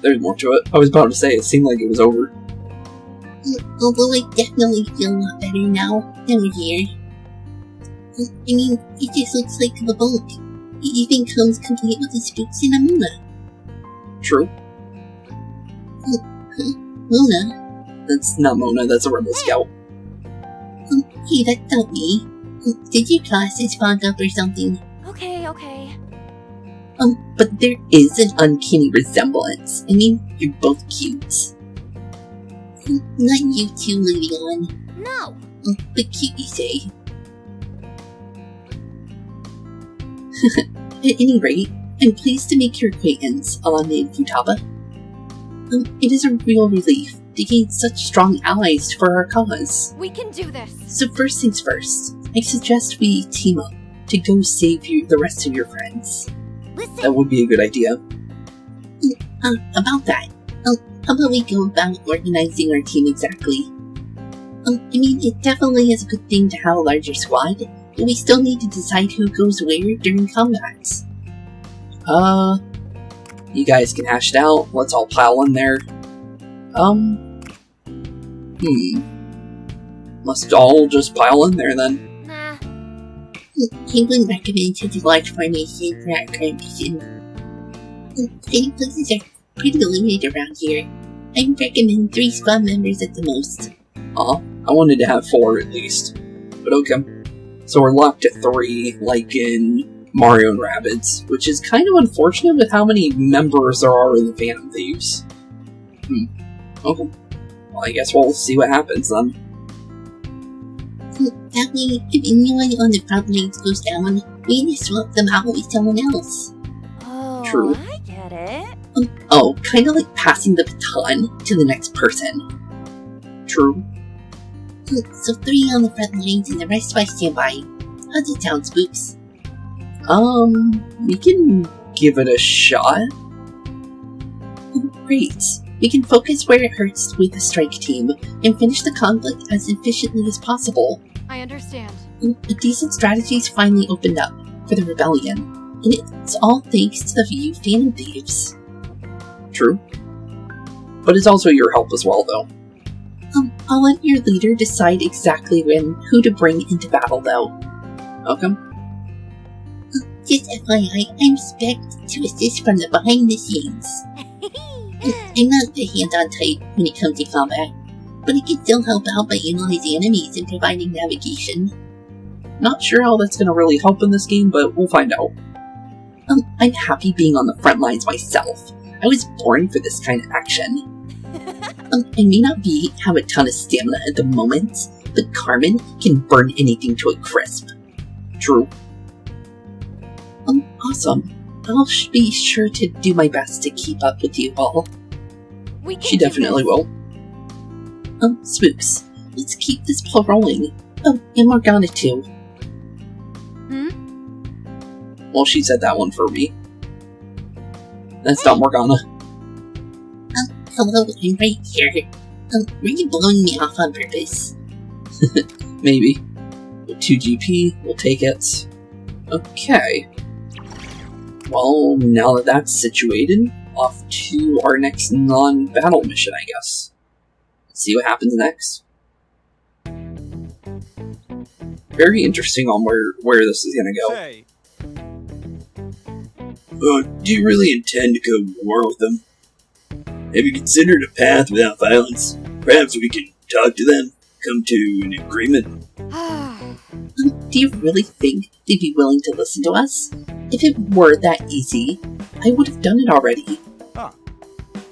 There's more to it. I was about to say, it seemed like it was over. Although I definitely feel a lot better now that we're here. I mean, it just looks like the boat. It even comes complete with the Spooks and a Muna. True. Muna? that's not Mona, that's a Rebel Scout. Hey, that's not me. Did your glasses fog up or something? Okay. But there is an uncanny resemblance. I mean, you're both cute. Not you two, Lady On. No. But cute, you say. At any rate, I'm pleased to make your acquaintance, a la named Futaba. It is a real relief to gain such strong allies for our cause. We can do this. So first things first, I suggest we team up to go save the rest of your friends. Listen, That would be a good idea. About that, how about we go about organizing our team exactly? I mean, it definitely is a good thing to have a larger squad, but we still need to decide who goes where during combats. You guys can hash it out. Let's all pile in there. Must all just pile in there then. Nah. I wouldn't recommend such a large formation for our current mission. Training places are pretty limited around here. I would recommend 3 squad members at the most. I wanted to have 4 at least. But okay. So we're locked at 3, like in Mario and Rabbids, which is kind of unfortunate with how many members there are in the Phantom Thieves. Okay. Well, I guess we'll see what happens then. That way, if anyone on the front lines goes down, we can just swap them out with someone else. Oh, True. I get it. Kind of like passing the baton to the next person. True. So 3 on the front lines and the rest by standby. How's it sound, Spooks? We can give it a shot. Great. We can focus where it hurts with the strike team and finish the conflict as efficiently as possible. I understand. A decent strategy's finally opened up for the rebellion, and it's all thanks to the few Phantom Thieves. True. But it's also your help as well, though. I'll let your leader decide exactly who to bring into battle, though. Okay. Just FYI, I'm expected to assist from the behind the scenes. I'm not the hands-on type when it comes to combat, but I can still help out by analyzing enemies and providing navigation. Not sure how that's gonna really help in this game, but we'll find out. I'm happy being on the front lines myself. I was born for this kind of action. I may not have a ton of stamina at the moment, but Carmen can burn anything to a crisp. True. Awesome. I'll be sure to do my best to keep up with you all. We can She do definitely this. will. Spooks, let's keep this ball rolling. And Morgana too. Well, she said that one for me. That's not Morgana. Hello, I'm right here. Were you blowing me off on purpose? Maybe. 2 GP, we'll take it. Okay. Well, now that that's situated, off to our next non-battle mission, I guess. Let's see what happens next. Very interesting on where this is gonna go. Say, Do you really intend to go to war with them? Have you considered a path without violence? Perhaps we can talk to them, come to an agreement. Do you really think they'd be willing to listen to us? If it were that easy, I would have done it already.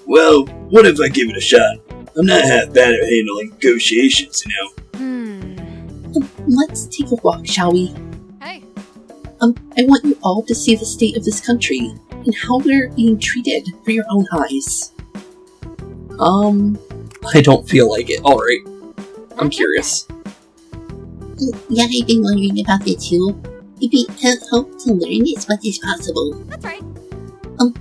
Well, what if I give it a shot? I'm not half bad at handling negotiations, you know. Let's take a walk, shall we? Hey, I want you all to see the state of this country and how we're being treated for your own eyes. I don't feel like it. Alright. I'm curious. Yeah, I've been wondering about it too. It'd be a help to learn as much as possible. That's right.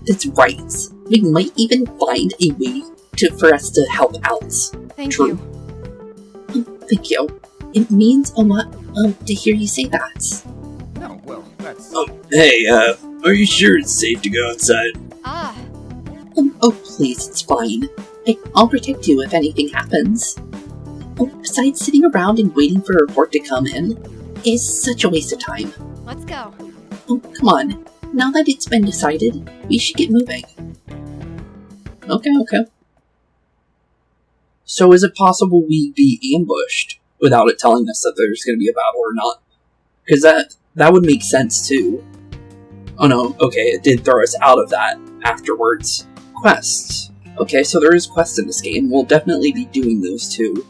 That's right. We might even find a way for us to help out. thank True. you. Thank you. It means a lot to hear you say that. no, well, that's... Hey, are you sure it's safe to go outside? Oh, please, it's fine. I'll protect you if anything happens. Besides sitting around and waiting for a report to come in is such a waste of time. Let's go. Come on. Now that it's been decided, we should get moving. Okay. So is it possible we'd be ambushed without it telling us that there's going to be a battle or not? Because that would make sense too. Oh no, okay, it did throw us out of that afterwards. Quests. Okay, so there is quests in this game. We'll definitely be doing those too,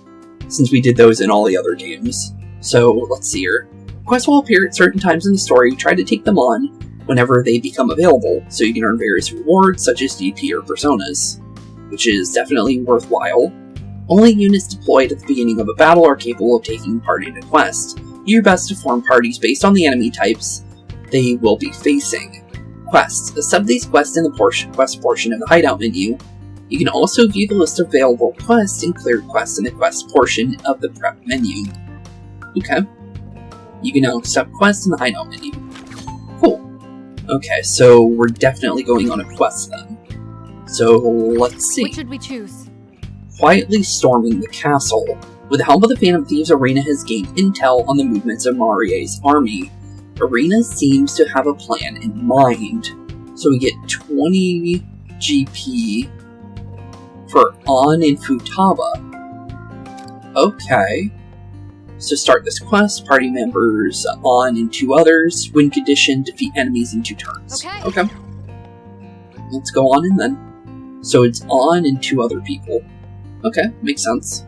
since we did those in all the other games. So, let's see here. Quests will appear at certain times in the story. Try to take them on whenever they become available, so you can earn various rewards, such as DP or personas, which is definitely worthwhile. Only units deployed at the beginning of a battle are capable of taking part in a quest. Do your best to form parties based on the enemy types they will be facing. Quests. Accept these quests in the quest portion of the hideout menu. You can also view the list of available quests and clear quests in the quest portion of the prep menu. Okay. You can now accept quests in the hideout menu. Cool. Okay, so we're definitely going on a quest then. So, let's see. What should we choose? Quietly storming the castle. With the help of the Phantom Thieves, Erina has gained intel on the movements of Marie's army. Erina seems to have a plan in mind. So we get 20 GP for An and Futaba. Okay. So start this quest, party members An and 2 others. Win condition, defeat enemies in 2 turns. Okay. Let's go on in then. So it's An and 2 other people. Okay, makes sense.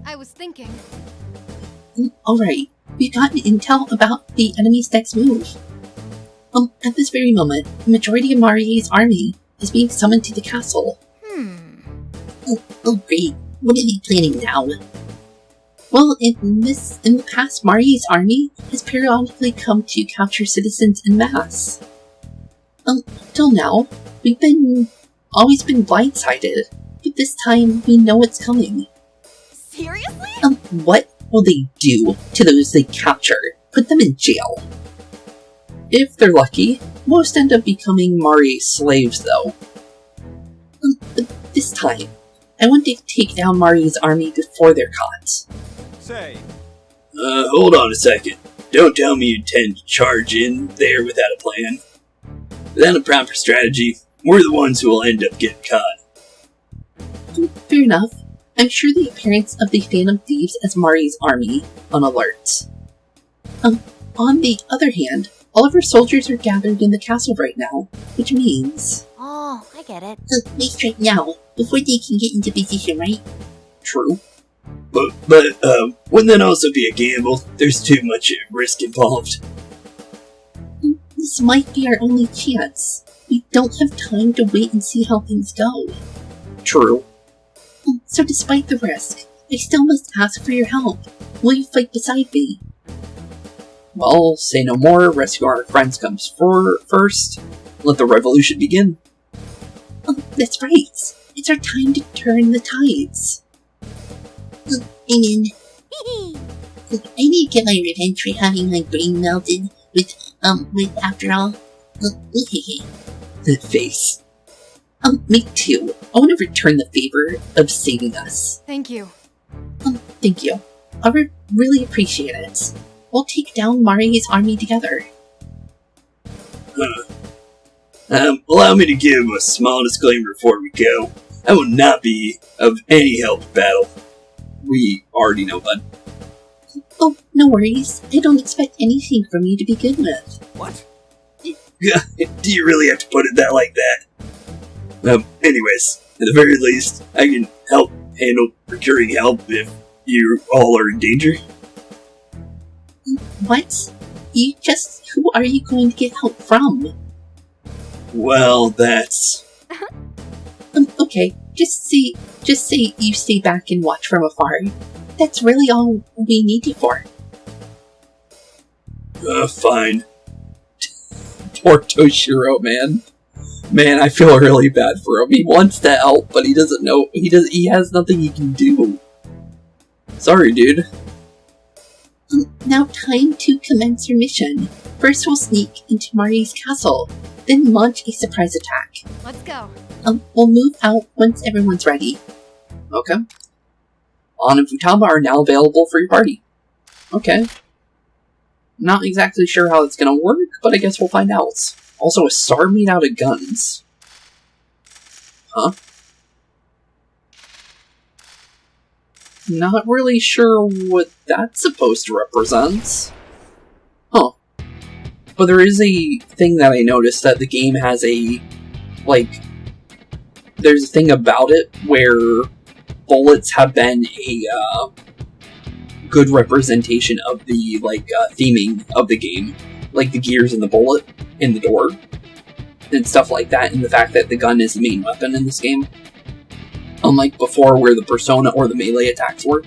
I was thinking. Alright, we've gotten intel about the enemy's next move. At this very moment, the majority of Marie's army is being summoned to the castle. Oh great, what are they planning now? Well, in the past, Marie's army has periodically come to capture citizens en masse. Till now, we've always been blindsided, but this time we know it's coming. Seriously? What will they do to those they capture? Put them in jail. If they're lucky, most end up becoming Marie's slaves though. But this time, I want to take down Marie's army before they're caught. Say, hold on a second. Don't tell me you intend to charge in there without a plan. Without a proper strategy, we're the ones who will end up getting caught. Fair enough. I'm sure the appearance of the Phantom Thieves as Marie's army on alert. On the other hand, all of our soldiers are gathered in the castle right now, which means... Oh, I get it. They strike now, before they can get into position, right? True. But wouldn't that also be a gamble? There's too much risk involved. This might be our only chance. We don't have time to wait and see how things go. True. So despite the risk, I still must ask for your help. Will you fight beside me? Well, say no more, rescue our friends comes first. Let the revolution begin. That's right. It's our time to turn the tides. I need to get my revenge for having my brain melted with after all. That face. Me too. I want to return the favor of saving us. Thank you. Thank you. I would really appreciate it. We'll take down Marie's army together. Allow me to give a small disclaimer before we go. I will not be of any help in battle. We already know, bud. Oh, no worries. I don't expect anything from you to begin with. what? Do you really have to put it that like that? Anyways, at the very least, I can help handle procuring help if you all are in danger. What? Who are you going to get help from? Well, that's... Okay, just say you stay back and watch from afar. That's really all we need you for. Fine. Poor Toshiro, man. Man, I feel really bad for him. He wants to help, but he doesn't know. He has nothing he can do. Sorry, dude. Now time to commence your mission. First we'll sneak into Marie's castle, then launch a surprise attack. Let's go. We'll move out once everyone's ready. Okay. An and Futaba are now available for your party. Okay. Not exactly sure how it's gonna work, but I guess we'll find out. Also, a star made out of guns. Huh? Not really sure what that's supposed to represent. Huh. But there is a thing that I noticed that the game has a, like, there's a thing about it where bullets have been a good representation of the, like, theming of the game. Like the gears in the bullet in the door and stuff like that, and the fact that the gun is the main weapon in this game. Unlike before where the persona or the melee attacks were.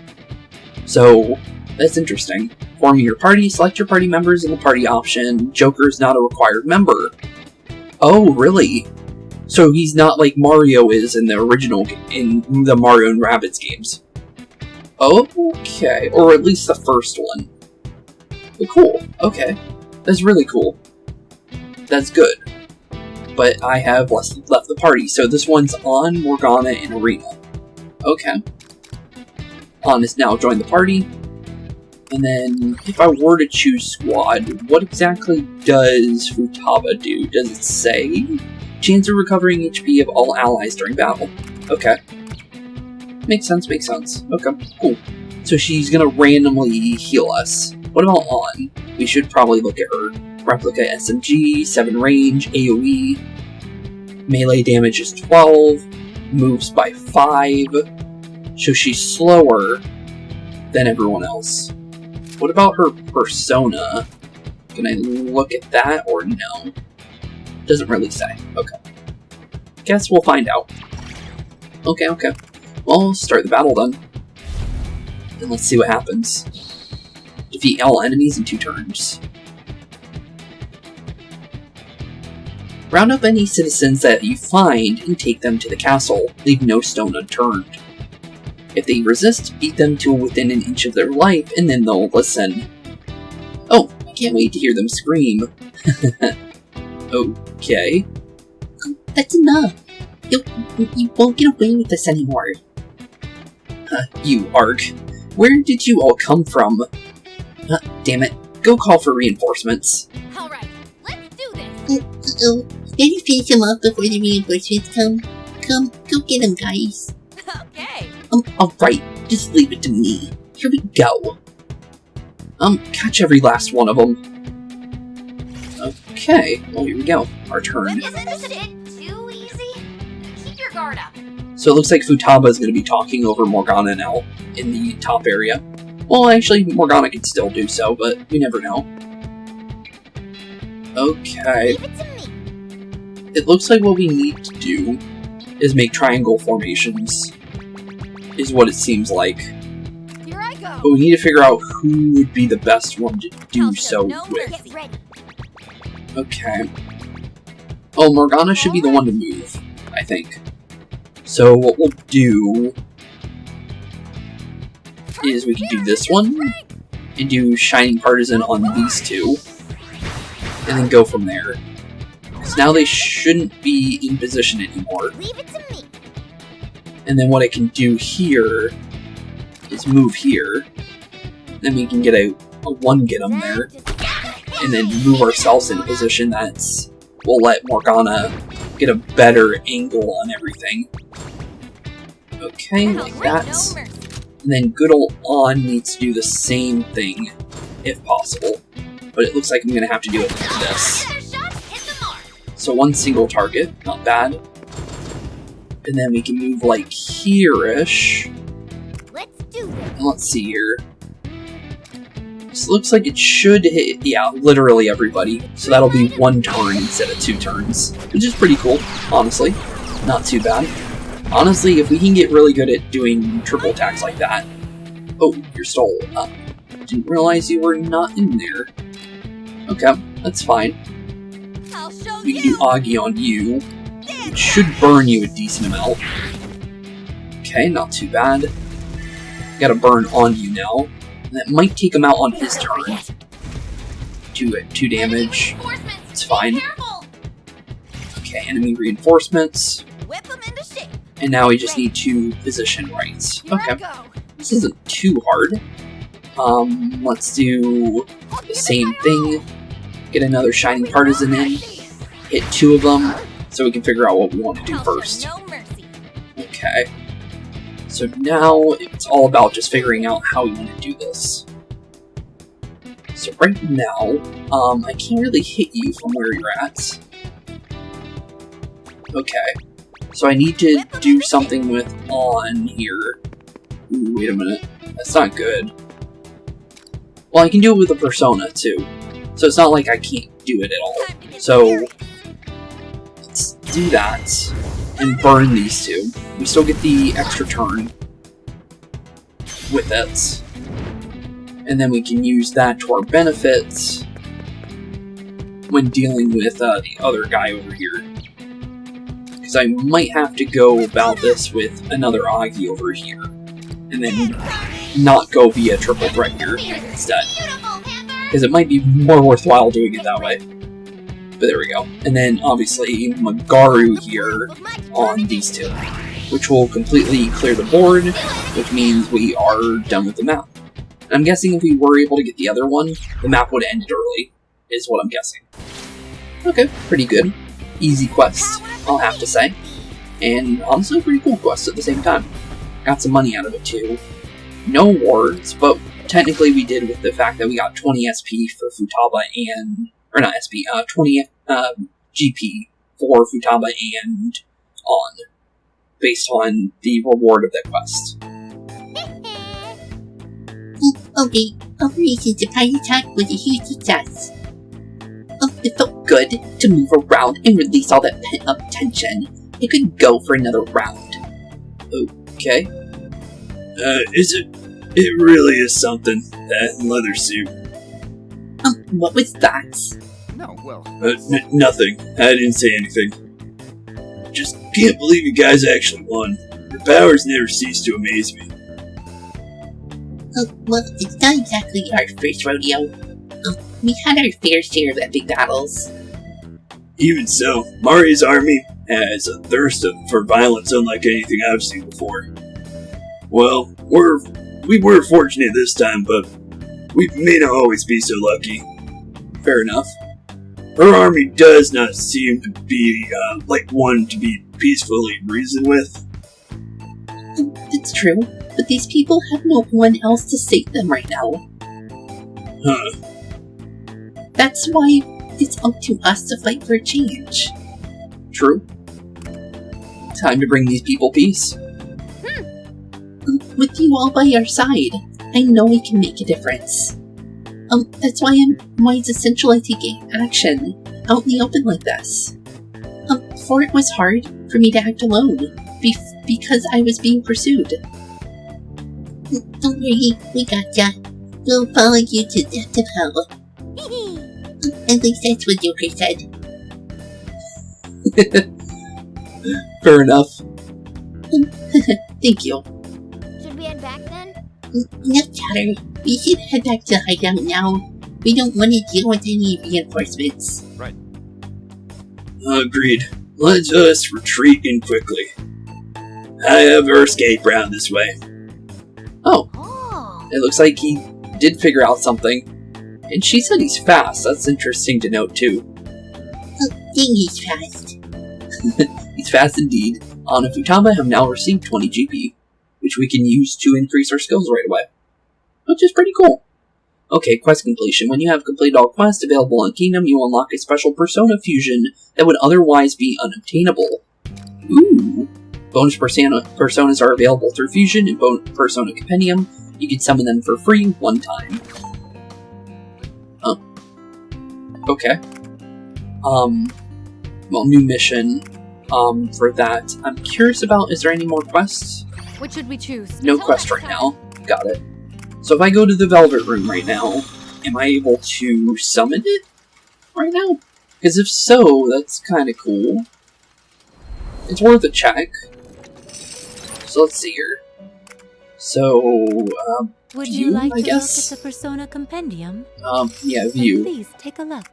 So, that's interesting. Forming your party, select your party members in the party option. Joker's not a required member. Oh, really? So he's not like Mario is in the original, in the Mario and Rabbids games. Okay, or at least the first one. But cool, okay. That's really cool. That's good. But I have left the party, so this one's on Morgana and Erina. Okay. On has now joined the party. And then, if I were to choose squad, what exactly does Futaba do? Does it say? Chance of recovering HP of all allies during battle. Okay. Makes sense, makes sense. Okay, cool. So she's gonna randomly heal us. What about On? We should probably look at her. Replica SMG, 7 range, AoE. Melee damage is 12. Moves by 5. So she's slower than everyone else. What about her persona? Can I look at that or no? Doesn't really say. Okay. Guess we'll find out. Okay, okay. Well, start the battle then. And let's see what happens. Defeat all enemies in 2 turns. Round up any citizens that you find and take them to the castle. Leave no stone unturned. If they resist, beat them to within an inch of their life, and then they'll listen. Oh, I can't wait to hear them scream. Okay. That's enough. You won't get away with this anymore. You Ark. Where did you all come from? Damn it. Go call for reinforcements. Alright, let's do this! Uh-oh. Maybe finish him up before the reinforcements come. Come, go get him, guys. Okay. Alright. Just leave it to me. Here we go. Catch every last one of them. Okay, well here we go. Our turn. Isn't this a bit too easy? Keep your guard up. So it looks like Futaba is going to be talking over Morgana now in the top area. Well, actually, Morgana can still do so, but we never know. Okay. Leave it to me. It looks like what we need to do is make triangle formations, is what it seems like. Here I go. But we need to figure out who would be the best one to do so with. Get ready. Okay. Oh, Morgana should be the one to move, I think. So what we'll do is we can do this one, and do Shining Partisan on these two, and then go from there. Because now they shouldn't be in position anymore. Leave it to me. And then what I can do here is move here. Then we can get a one get 'em there. And then move ourselves in a position that's will let Morgana get a better angle on everything. Okay, like that. And then good old On needs to do the same thing, if possible. But it looks like I'm gonna have to do it like this. So one single target, not bad. And then we can move like here-ish. Let's do this. And let's see here. This looks like it should hit, yeah, literally everybody. So that'll be 1 turn instead of 2 turns. Which is pretty cool, honestly. Not too bad. Honestly, if we can get really good at doing triple attacks like that... Oh, you're still up. Didn't realize you were not in there. Okay, that's fine. I'll show We can do Augie on you. It should burn you a decent amount. Okay, not too bad. Gotta burn on you now. And that might take him out on his turn. 2 damage. It's fine. Okay, enemy reinforcements. Whip them into shape. And now we just need to position right. Okay. This isn't too hard. Let's do the same thing. Get another Shining Partisan in. Hit 2 of them, so we can figure out what we want to do first. Okay. So now it's all about just figuring out how we want to do this. So right now, I can't really hit you from where you're at. Okay. So I need to do something with on here. Ooh, wait a minute. That's not good. Well, I can do it with a persona, too. So it's not like I can't do it at all. So, let's do that. And burn these two. We still get the extra turn with it. And then we can use that to our benefit when dealing with the other guy over here. Because I might have to go about this with another Agi over here. And then not go via triple threat here instead. Because it might be more worthwhile doing it that way. But there we go. And then obviously Magaru here on these two. Which will completely clear the board, which means we are done with the map. And I'm guessing if we were able to get the other one, the map would have ended early, is what I'm guessing. Okay, pretty good. Easy quest, I'll have to say. And honestly, a pretty cool quest at the same time. Got some money out of it too. No awards, but technically we did with the fact that we got 20 SP for Futaba and... Or not SP, 20 GP for Futaba and On. Based on the reward of that quest. Okay, Operation Surprise Attack was a huge success. It felt good to move around and release all that pent-up tension. I could go for another round. Okay. Is it? It really is something, that leather suit. What was that? No, well... Nothing. I didn't say anything. Just can't believe you guys actually won. Your powers never cease to amaze me. Well, it's not exactly our first rodeo. We had our fair share of epic battles. Even so, Mari's army has a thirst for violence unlike anything I've seen before. Well, we were fortunate this time, but we may not always be so lucky. Fair enough. Her army does not seem to be, like one to be peacefully reasoned with. That's true, but these people have no one else to save them right now. Huh. That's why it's up to us to fight for a change. True. Time to bring these people peace. With you all by our side, I know we can make a difference. That's why it's essential I take action out in the open like this. Before it was hard for me to act alone, because I was being pursued. Don't worry, we gotcha. We'll follow you to the depth of hell. At least that's what Joker said. Fair enough. Thank you. Should we head back then? Enough chatter. We should head back to the hideout now. We don't want to deal with any reinforcements. Right. Agreed. Let's us retreat in quickly. I have her escape round this way. Oh, Oh. it looks like he did figure out something. And she said he's fast. That's interesting to note too. Dang, he's fast. He's fast indeed. On and Futaba have now received 20 GP, which we can use to increase our skills right away. Which is pretty cool. Okay, quest completion. When you have completed all quests available in Kingdom, you unlock a special persona fusion that would otherwise be unobtainable. Ooh! Bonus personas are available through Fusion and Persona Compendium. You can summon them for free one time. Oh. Okay. Well, new mission. For that. I'm curious about, is there any more quests? Which should we choose? No quest right now. Got it. So if I go to the Velvet Room right now, am I able to summon it right now? Because if so, that's kind of cool. It's worth a check. So let's see here. So, Would view, you like I to guess? look at the Persona Compendium? Yeah, Then view. please take a look.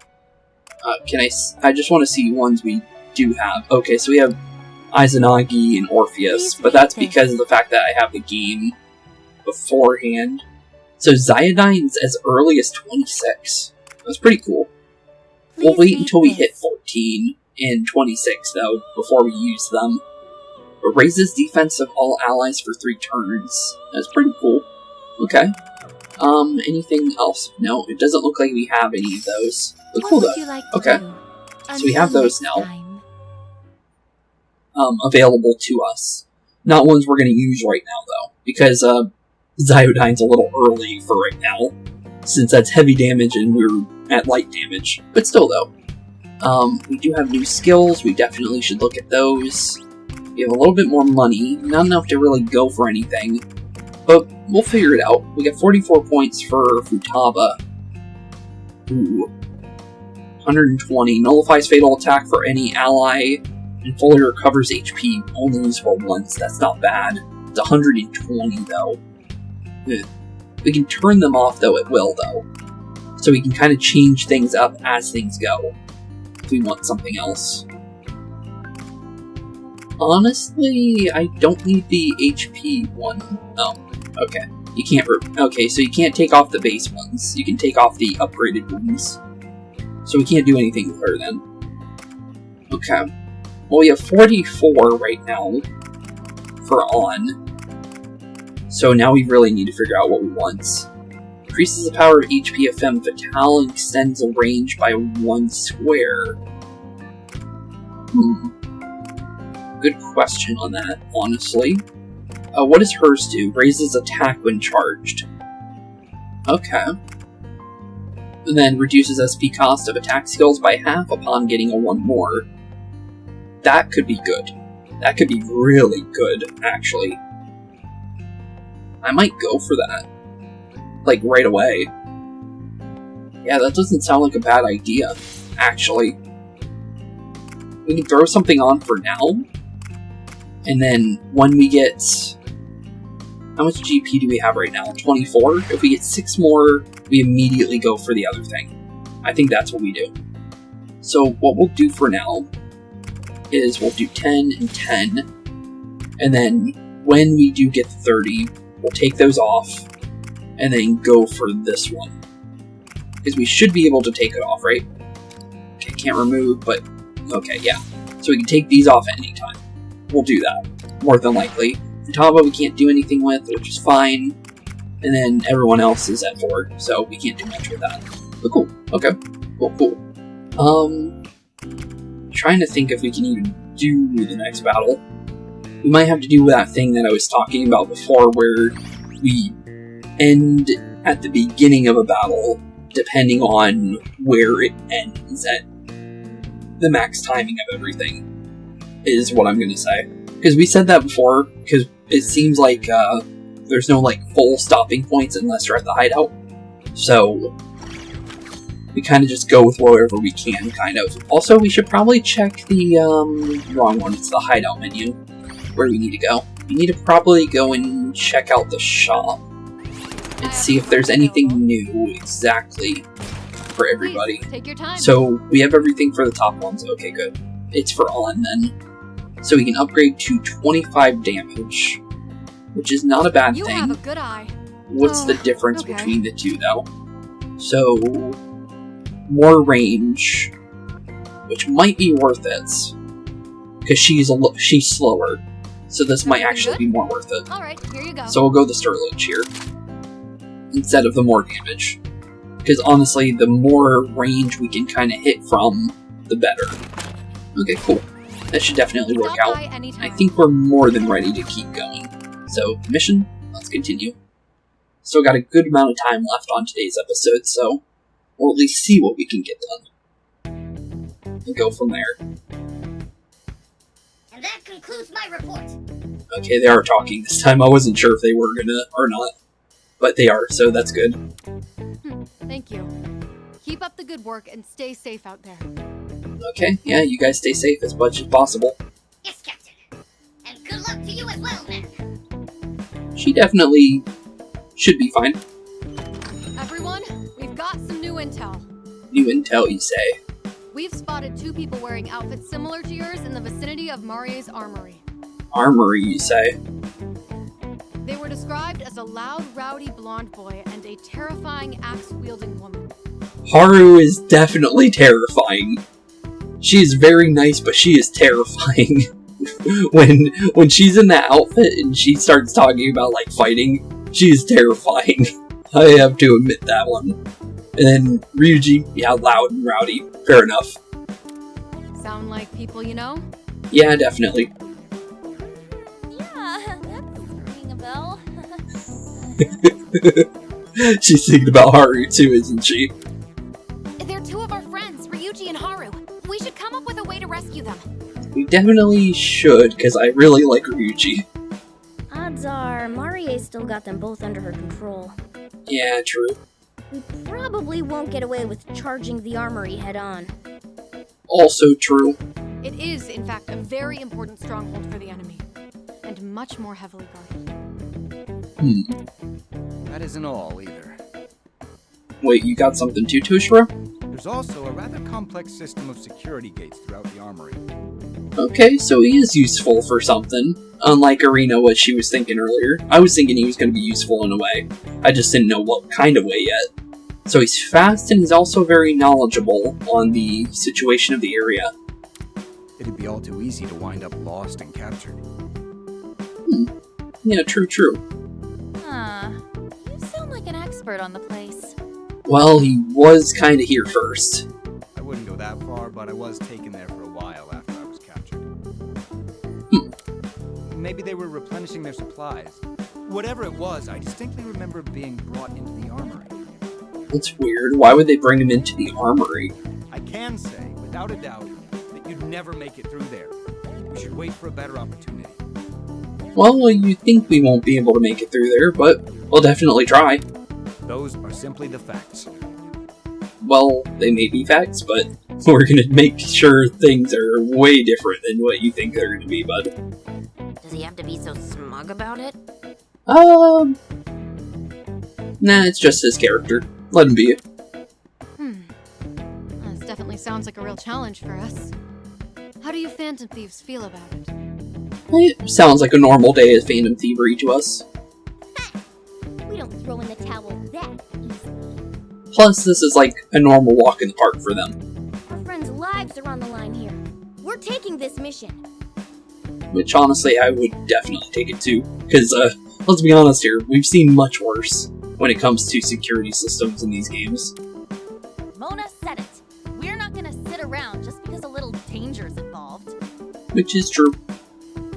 I just want to see ones we do have. Okay, so we have Izanagi and Orpheus, but that's because of the fact that I have the game beforehand. So Ziodyne's as early as 26. That's pretty cool. We'll Please wait read until we this. hit 14 and 26, though, before we use them. It raises defense of all allies for 3 turns. That's pretty cool. Okay. Anything else? No, it doesn't look like we have any of those. But cool though. Okay. So we have those now. Available to us. Not ones we're going to use right now though. Because, Zyodyne's a little early for right now. Since that's heavy damage and we're at light damage. But still though. We do have new skills. We definitely should look at those. We have a little bit more money. Not enough to really go for anything. But we'll figure it out. We got 44 points for Futaba. Ooh. 120. Nullifies fatal attack for any ally. And fully recovers HP only usable once. That's not bad. It's 120 though. We can turn them off though at will though. So we can kind of change things up as things go. If we want something else. Honestly, I don't need the HP one. Oh, okay. You can't. Okay, so you can't take off the base ones. You can take off the upgraded ones. So we can't do anything with her then. Okay. Well, we have 44 right now for on. So now we really need to figure out what we want. Increases the power of HP of Femme Fatale and extends the range by 1 square. Good question on that, honestly. What does hers do? Raises attack when charged. Okay. And then reduces SP cost of attack skills by half upon getting a 1 more. That could be good. That could be really good, actually. I might go for that. Like, right away. Yeah, that doesn't sound like a bad idea, actually. We can throw something on for now. And then, when we get... How much GP do we have right now? 24? If we get 6 more, we immediately go for the other thing. I think that's what we do. So, what we'll do for now is we'll do 10 and 10. And then, when we do get 30, we'll take those off. And then go for this one. Because we should be able to take it off, right? Okay, can't remove, but... Okay, yeah. So we can take these off at any time. We'll do that, more than likely. Futaba we can't do anything with, which is fine. And then everyone else is at 4, so we can't do much with that. But cool, okay. Cool. Trying to think if we can even do the next battle. We might have to do that thing that I was talking about before, where we end at the beginning of a battle, depending on where it ends at the max timing of everything, is what I'm going to say. Because we said that before, because it seems like there's no like full stopping points unless you're at the hideout. So we kind of just go with wherever we can, kind of. Also, we should probably check the wrong one. It's the hideout menu, where we need to go. We need to probably go and check out the shop and see if there's anything new exactly for everybody. Please, take your time. So we have everything for the top ones. Okay, good. It's for on then. So we can upgrade to 25 damage, which is not a bad thing. You have a good eye. What's the difference between the two, though? So, more range, which might be worth it, because she's slower. So this might actually be more worth it. All right, here you go. So we'll go the Sturlich here instead of the more damage, because honestly, the more range we can kind of hit from, the better. Okay, cool. That should definitely work out. I think we're more than ready to keep going. So, mission, let's continue. Still got a good amount of time left on today's episode, so we'll at least see what we can get done. And go from there. And that concludes my report. Okay, they are talking this time. I wasn't sure if they were gonna or not. But they are, so that's good. Thank you. Keep up the good work and stay safe out there. Okay, yeah, you guys stay safe as much as possible. Yes, Captain. And good luck to you as well, man. She definitely should be fine. Everyone, we've got some new intel. New intel, you say? We've spotted 2 people wearing outfits similar to yours in the vicinity of Marie's armory. Armory, you say? They were described as a loud, rowdy blonde boy and a terrifying axe-wielding woman. Haru is definitely terrifying. She is very nice, but she is terrifying. when she's in that outfit and she starts talking about like fighting, she is terrifying. I have to admit that one. And then Ryuji, yeah, loud and rowdy. Fair enough. Sound like people you know? Yeah, definitely. Yeah, that's ringing a bell. She's thinking about Haru too, isn't she? They're two of our friends, Ryuji and Haru. We should come up with a way to rescue them. We definitely should, because I really like Ryuji. Odds are, Marie still got them both under her control. Yeah, true. We probably won't get away with charging the armory head-on. Also true. It is, in fact, a very important stronghold for the enemy, and much more heavily guarded. That isn't all, either. Wait, you got something too, Toshiro? There's also a rather complex system of security gates throughout the armory. Okay, so he is useful for something. Unlike Erina, what she was thinking earlier. I was thinking he was going to be useful in a way. I just didn't know what kind of way yet. So he's fast and he's also very knowledgeable on the situation of the area. It'd be all too easy to wind up lost and captured. Yeah, true. Huh. You sound like an expert on the place. Well, he was kind of here first. I wouldn't go that far, but I was taken there for a while after I was captured. Maybe they were replenishing their supplies. Whatever it was, I distinctly remember being brought into the armory. That's weird. Why would they bring him into the armory? I can say, without a doubt, that you'd never make it through there. We should wait for a better opportunity. Well, you think we won't be able to make it through there, but we'll definitely try. Those are simply the facts. Well, they may be facts, but we're gonna make sure things are way different than what you think they're gonna be, bud. Does he have to be so smug about it? Nah, it's just his character. Let him be. This definitely sounds like a real challenge for us. How do you Phantom Thieves feel about it? It sounds like a normal day of Phantom Thievery to us. We don't throw in the towel that easily. Plus, this is like a normal walk in the park for them. Our friends' lives are on the line here. We're taking this mission. Which, honestly, I would definitely take it too. Because, let's be honest here, we've seen much worse when it comes to security systems in these games. Mona said it. We're not gonna sit around just because a little danger's involved. Which is true.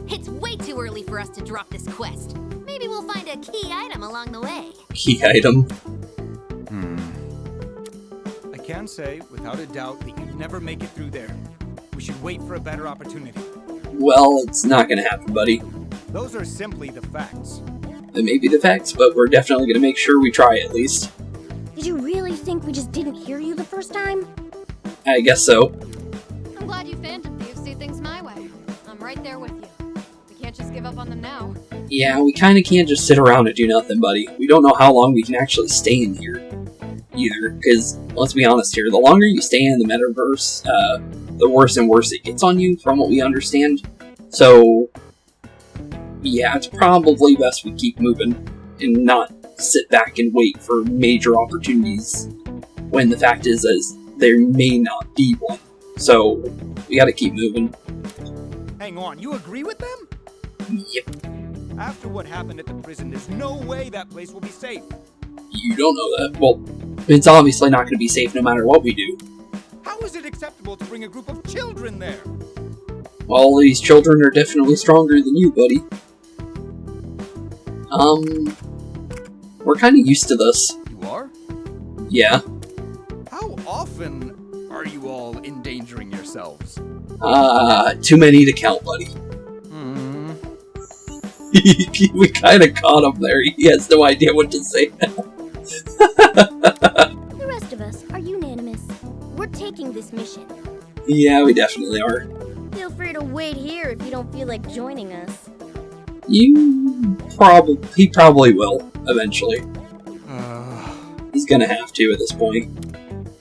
It's way too early for us to drop this quest. Maybe we'll find a key item along the way. Key item. I can say, without a doubt, that you'd never make it through there. We should wait for a better opportunity. Well, it's not gonna happen, buddy. Those are simply the facts. That may be the facts, but we're definitely gonna make sure we try at least. Did you really think we just didn't hear you the first time? I guess so. I'm glad you Phantom Thieves see things my way. I'm right there with you. We can't just give up on them now. Yeah, we kinda can't just sit around and do nothing, buddy. We don't know how long we can actually stay in here. Either, because, let's be honest here, the longer you stay in the metaverse, the worse and worse it gets on you, from what we understand. So, yeah, it's probably best we keep moving, and not sit back and wait for major opportunities, when the fact is there may not be one. So, we gotta keep moving. Hang on, you agree with them? Yep. After what happened at the prison, there's no way that place will be safe. You don't know that. Well, it's obviously not gonna be safe no matter what we do. How is it acceptable to bring a group of children there? Well, these children are definitely stronger than you, buddy. We're kinda used to this. You are? Yeah. How often are you all endangering yourselves? Too many to count, buddy. We kinda caught him there. He has no idea what to say now. The rest of us are unanimous. We're taking this mission. Yeah, we definitely are. Feel free to wait here if you don't feel like joining us. He probably will, eventually. He's gonna have to at this point.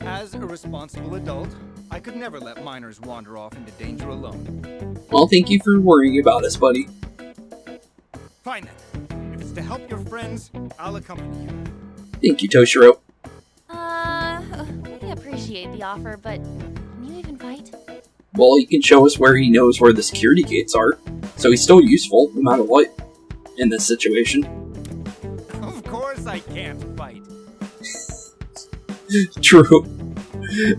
As a responsible adult, I could never let minors wander off into danger alone. Well, thank you for worrying about us, buddy. Fine then. If it's to help your friends, I'll accompany you. Thank you, Toshiro. We appreciate the offer, but can you even fight? Well, he can show us where he knows where the security gates are, so he's still useful, no matter what, in this situation. Of course I can't fight. True.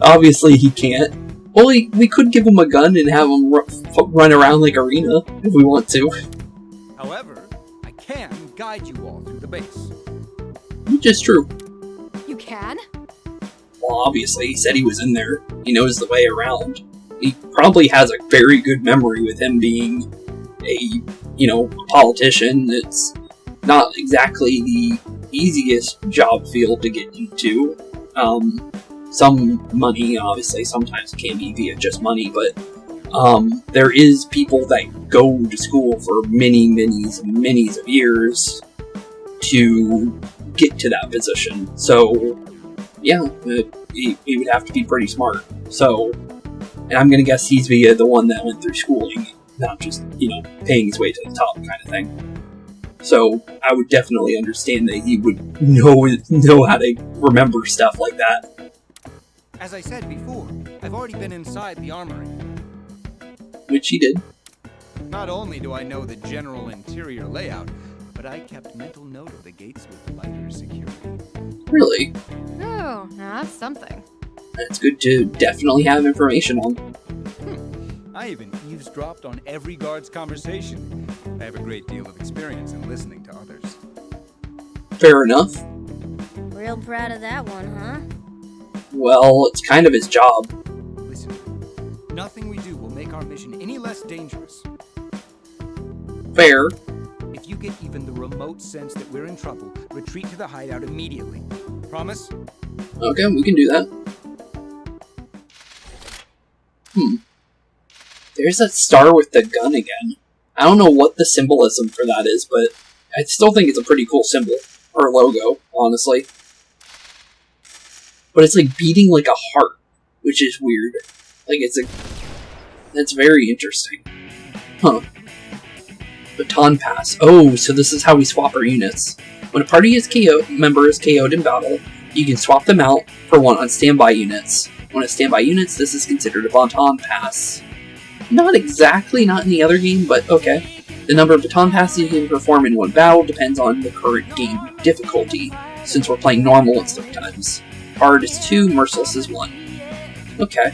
Obviously he can't. Well, we could give him a gun and have him run around like Erina, if we want to. However, I can guide you all through the base. Which is true. You can? Well, obviously, he said he was in there. He knows the way around. He probably has a very good memory with him being a, politician. It's not exactly the easiest job field to get into. Some money, obviously, sometimes it can be via just money, but there is people that go to school for many of years to get to that position. So, yeah, he would have to be pretty smart. So, and I'm gonna guess he's via the one that went through schooling, not just, paying his way to the top kind of thing. So, I would definitely understand that he would know how to remember stuff like that. As I said before, I've already been inside the armory. Which he did. Not only do I know the general interior layout, but I kept mental note of the gates with lighter security. Really? Oh, now that's something. That's good to definitely have information on. I even eavesdropped on every guard's conversation. I have a great deal of experience in listening to others. Fair enough. Real proud of that one, huh? Well, it's kind of his job. Listen, nothing we do will make our mission any less dangerous. Fair. If you get even the remote sense that we're in trouble, retreat to the hideout immediately. Promise? Okay, we can do that. There's that star with the gun again. I don't know what the symbolism for that is, but I still think it's a pretty cool symbol. Or logo, honestly. But it's like beating like a heart, which is weird. That's very interesting. Huh. Baton pass. Oh, so this is how we swap our units. When a party member is KO'd in battle, you can swap them out for one on standby units. When it's standby units, this is considered a baton pass. Not exactly, not in the other game, but okay. The number of baton passes you can perform in one battle depends on the current game difficulty, since we're playing normal, it's 3 times. Hard is 2, merciless is 1. Okay.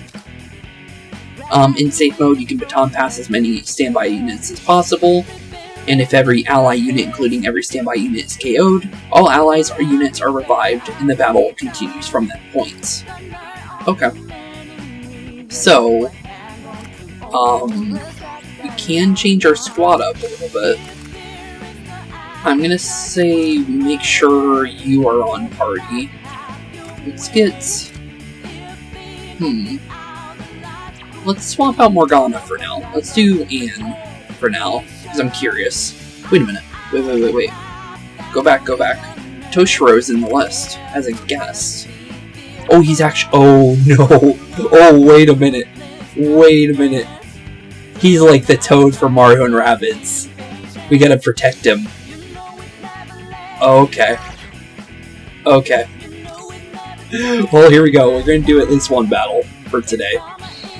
In safe mode, you can baton pass as many standby units as possible, and if every ally unit, including every standby unit, is KO'd, all allies or units are revived, and the battle continues from that point. Okay. So, we can change our squad up a little bit. I'm gonna say make sure you are on party. Let's get... Let's swap out Morgana for now. Let's do Anne for now, because I'm curious. Wait a minute. Wait. Go back. Toshiro's in the list as a guest. Oh, he's actually... Oh, no. Oh, wait a minute. He's like the Toad from Mario and Rabbids. We gotta protect him. Okay. Well, here we go. We're gonna do at least one battle for today.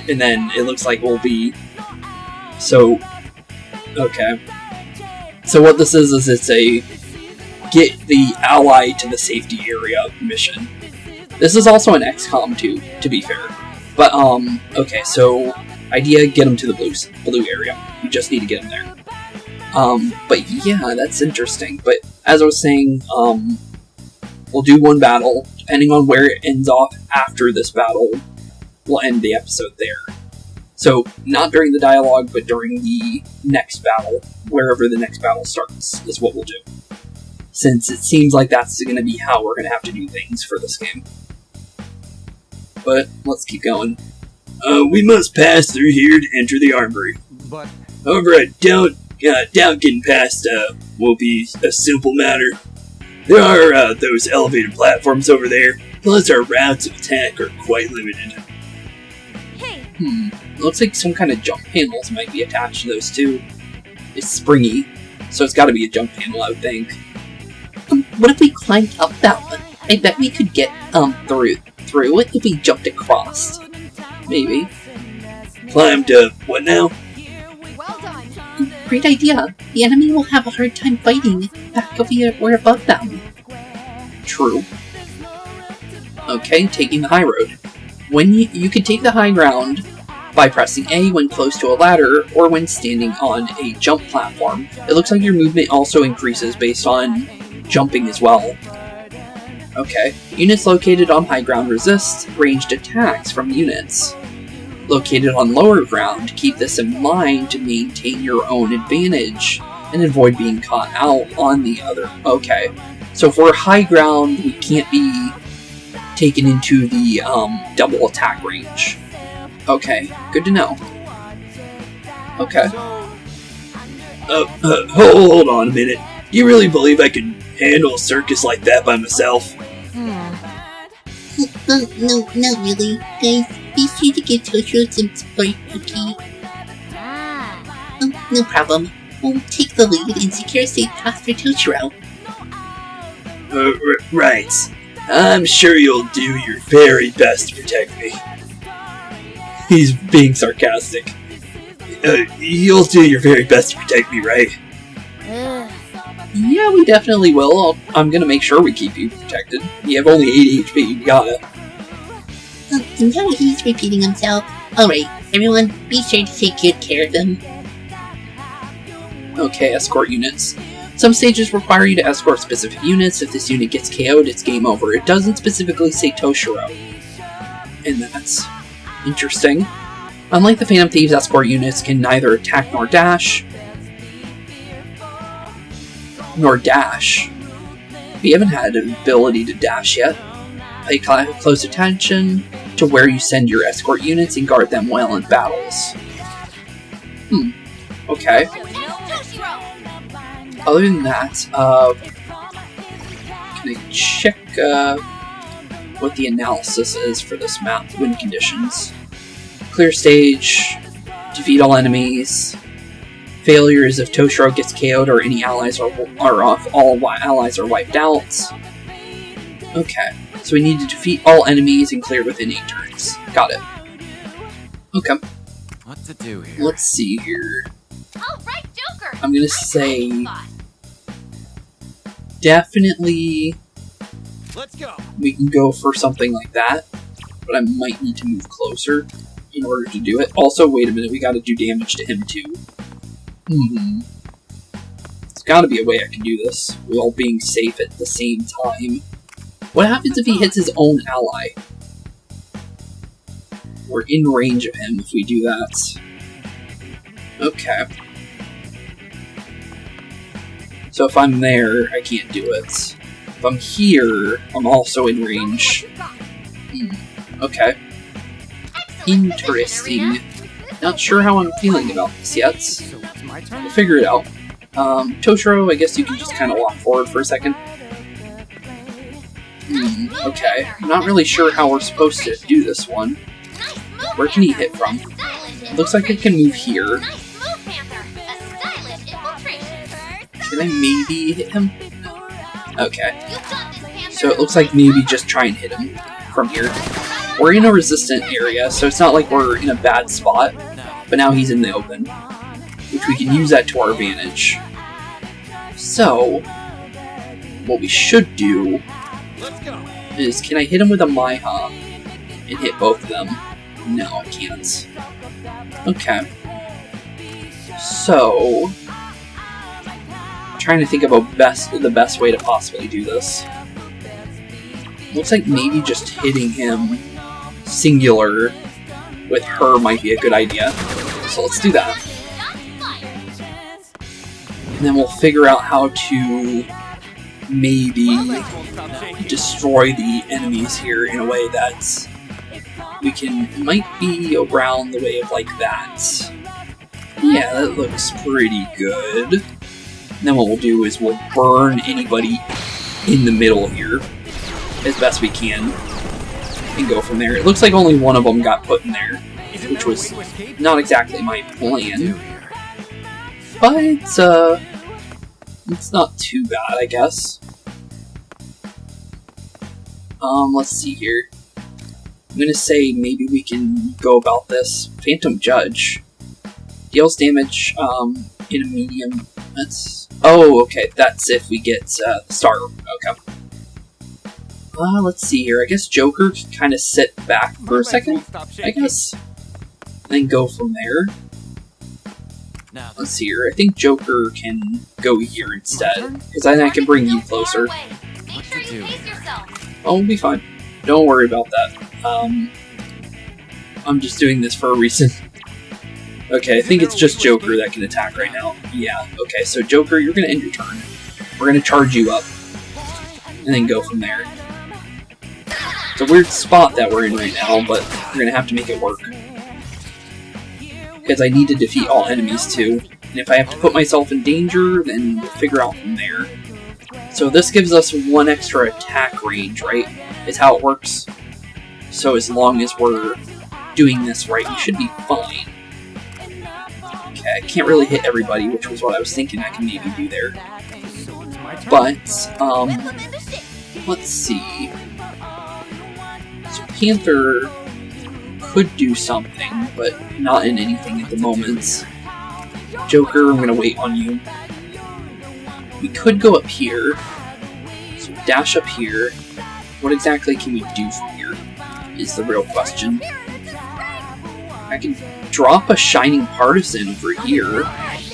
And then it looks like we'll be... So... Okay. So what this is it's a... Get the ally to the safety area mission. This is also an XCOM too, to be fair. But, okay, so... Idea, get him to the blue area. You just need to get him there. But yeah, that's interesting. But as I was saying, we'll do one battle. Depending on where it ends off after this battle, we'll end the episode there. So, not during the dialogue, but during the next battle, wherever the next battle starts, is what we'll do. Since it seems like that's going to be how we're going to have to do things for this game. But, let's keep going. We must pass through here to enter the armory. But... However, I doubt getting past will be a simple matter. There are those elevated platforms over there, plus our routes of attack are quite limited. Hey! Looks like some kind of jump panels might be attached to those too. It's springy, so it's gotta be a jump panel, I would think. What if we climbed up that one? I bet we could get through it if we jumped across. Maybe. climbed up. What now? Well done. Great idea. The enemy will have a hard time fighting back if we were above them. True. Okay, taking the high road. When you can take the high ground by pressing A when close to a ladder or when standing on a jump platform. It looks like your movement also increases based on jumping as well. Okay. Units located on high ground resist ranged attacks from units located on lower ground. Keep this in mind to maintain your own advantage and avoid being caught out on the other. Okay. So if we're high ground, we can't be taken into the double attack range. Okay, good to know. Okay. Hold on a minute. Do you really believe I can handle a circus like that by myself? No, not really. Guys, be sure to give Toshiro some support, okay? Oh, no problem. We'll take the lead and secure a safe path for Toshiro. Right. I'm sure you'll do your very best to protect me. He's being sarcastic. You'll do your very best to protect me, right? Yeah, we definitely will. I'm gonna make sure we keep you protected. You have only 80 HP, you got it. And now he's repeating himself. Alright, everyone, be sure to take good care of him. Okay, escort units. Some stages require you to escort specific units. If this unit gets KO'd, it's game over. It doesn't specifically say Toshiro. And that's interesting. Unlike the Phantom Thieves, escort units can neither attack nor dash. We haven't had an ability to dash yet. Pay close attention to where you send your escort units and guard them well in battles. Okay. Other than that, can I check what the analysis is for this map? Win conditions. Clear stage. Defeat all enemies. Failures if Toshiro gets KO'd or any allies are off. All allies are wiped out. Okay, so we need to defeat all enemies and clear within 8 turns. Got it. Okay. What to do here? Let's see here. All right, Joker. I'm gonna say definitely Let's go. we can go for something like that, but I might need to move closer in order to do it. Also, wait a minute, we gotta do damage to him too. There's gotta be a way I can do this while being safe at the same time. What happens if he hits his own ally? We're in range of him if we do that. Okay. So if I'm there, I can't do it. If I'm here, I'm also in range. Okay. Interesting. Not sure how I'm feeling about this yet. So it's my turn. We'll figure it out. Toshiro, I guess you can just kind of walk forward for a second. Okay. I'm not really sure how we're supposed to do this one. Where can he hit from? Looks like I can move here. Can I maybe hit him? Okay. So it looks like maybe just try and hit him from here. We're in a resistant area, so it's not like we're in a bad spot. But now he's in the open, which we can use that to our advantage. So, what we should do is, can I hit him with a Maiha and hit both of them? No, I can't. Okay. So, I'm trying to think of the best way to possibly do this. Looks like maybe just hitting him singular with her might be a good idea. So let's do that. And then we'll figure out how to maybe destroy the enemies here in a way that we can, might be around the way of like that. Yeah, that looks pretty good. And then what we'll do is we'll burn anybody in the middle here as best we can and go from there. It looks like only one of them got put in there, which was not exactly my plan. But it's not too bad, I guess. Let's see here. I'm gonna say maybe we can go about this. Phantom Judge. Deals damage in a medium. That's... Oh, okay. That's if we get the star. Okay. Let's see here. I guess Joker can kind of sit back for a second, I guess. And then go from there. Let's see here. I think Joker can go here instead. Because then I can bring you closer. Oh, we'll be fine. Don't worry about that. I'm just doing this for a reason. Okay, I think it's just Joker that can attack right now. Yeah, okay, so Joker, you're gonna end your turn. We're gonna charge you up. And then go from there. It's a weird spot that we're in right now, but we're gonna have to make it work. Because I need to defeat all enemies too. And if I have to put myself in danger, then we'll figure out from there. So this gives us 1 extra attack range, right? Is how it works. So as long as we're doing this right, we should be fine. Okay, I can't really hit everybody, which was what I was thinking I can maybe do there. But, let's see. So Panther could do something, but not in anything at the moment. Joker, I'm gonna wait on you. We could go up here. So dash up here. What exactly can we do from here? Is the real question. I can drop a Shining Partisan over here.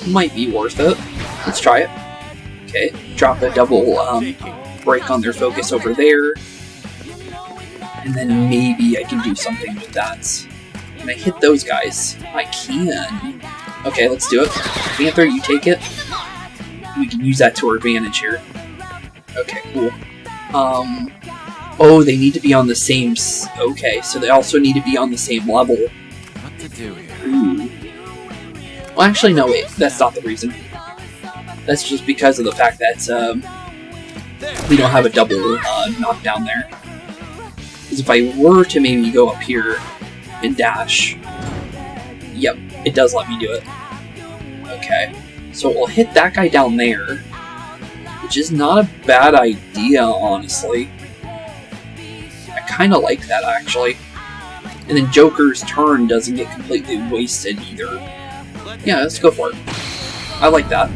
Might be worth it. Let's try it. Okay, drop a double break on their focus over there. And then maybe I can do something with that. Can I hit those guys? I can. Okay, let's do it. Panther, you take it. We can use that to our advantage here. Okay, cool. Oh, they need to be on the same... Okay, so they also need to be on the same level. What to do here? Ooh. Well, actually, no, wait. That's not the reason. That's just because of the fact that we don't have a double knockdown there. Because if I were to maybe go up here and dash... Yep, it does let me do it. Okay. So we'll hit that guy down there. Which is not a bad idea, honestly. I kind of like that, actually. And then Joker's turn doesn't get completely wasted either. Yeah, let's go for it. I like that.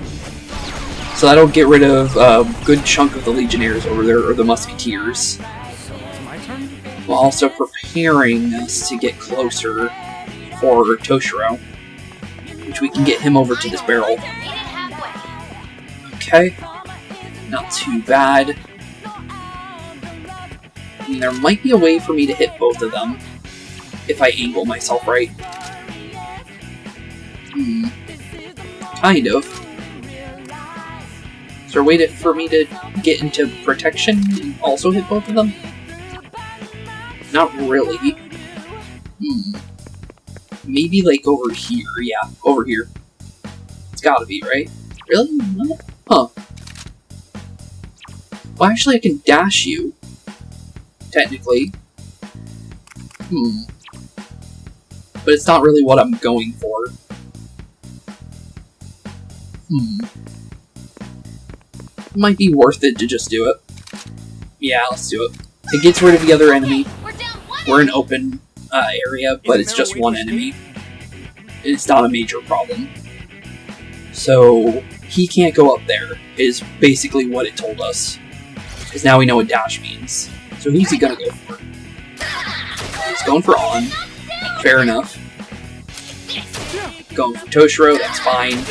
So that'll get rid of a good chunk of the Legionnaires over there, or the Musketeers. While also preparing us to get closer for Toshiro. Which we can get him over to this barrel. Okay. Not too bad. I mean, there might be a way for me to hit both of them. If I angle myself right. Kind of. Is there a way for me to get into protection and also hit both of them? Not really. Maybe like over here. Yeah, over here. It's gotta be, right? Really? What? Huh. Well, actually I can dash you. Technically. But it's not really what I'm going for. Might be worth it to just do it. Yeah, let's do it. It gets rid of the other enemy. We're in open area, but it's just one enemy. It's not a major problem. So, he can't go up there, is basically what it told us. Because now we know what dash means. So who's he gonna go for? He's going for on. Fair enough. Going for Toshiro, that's fine.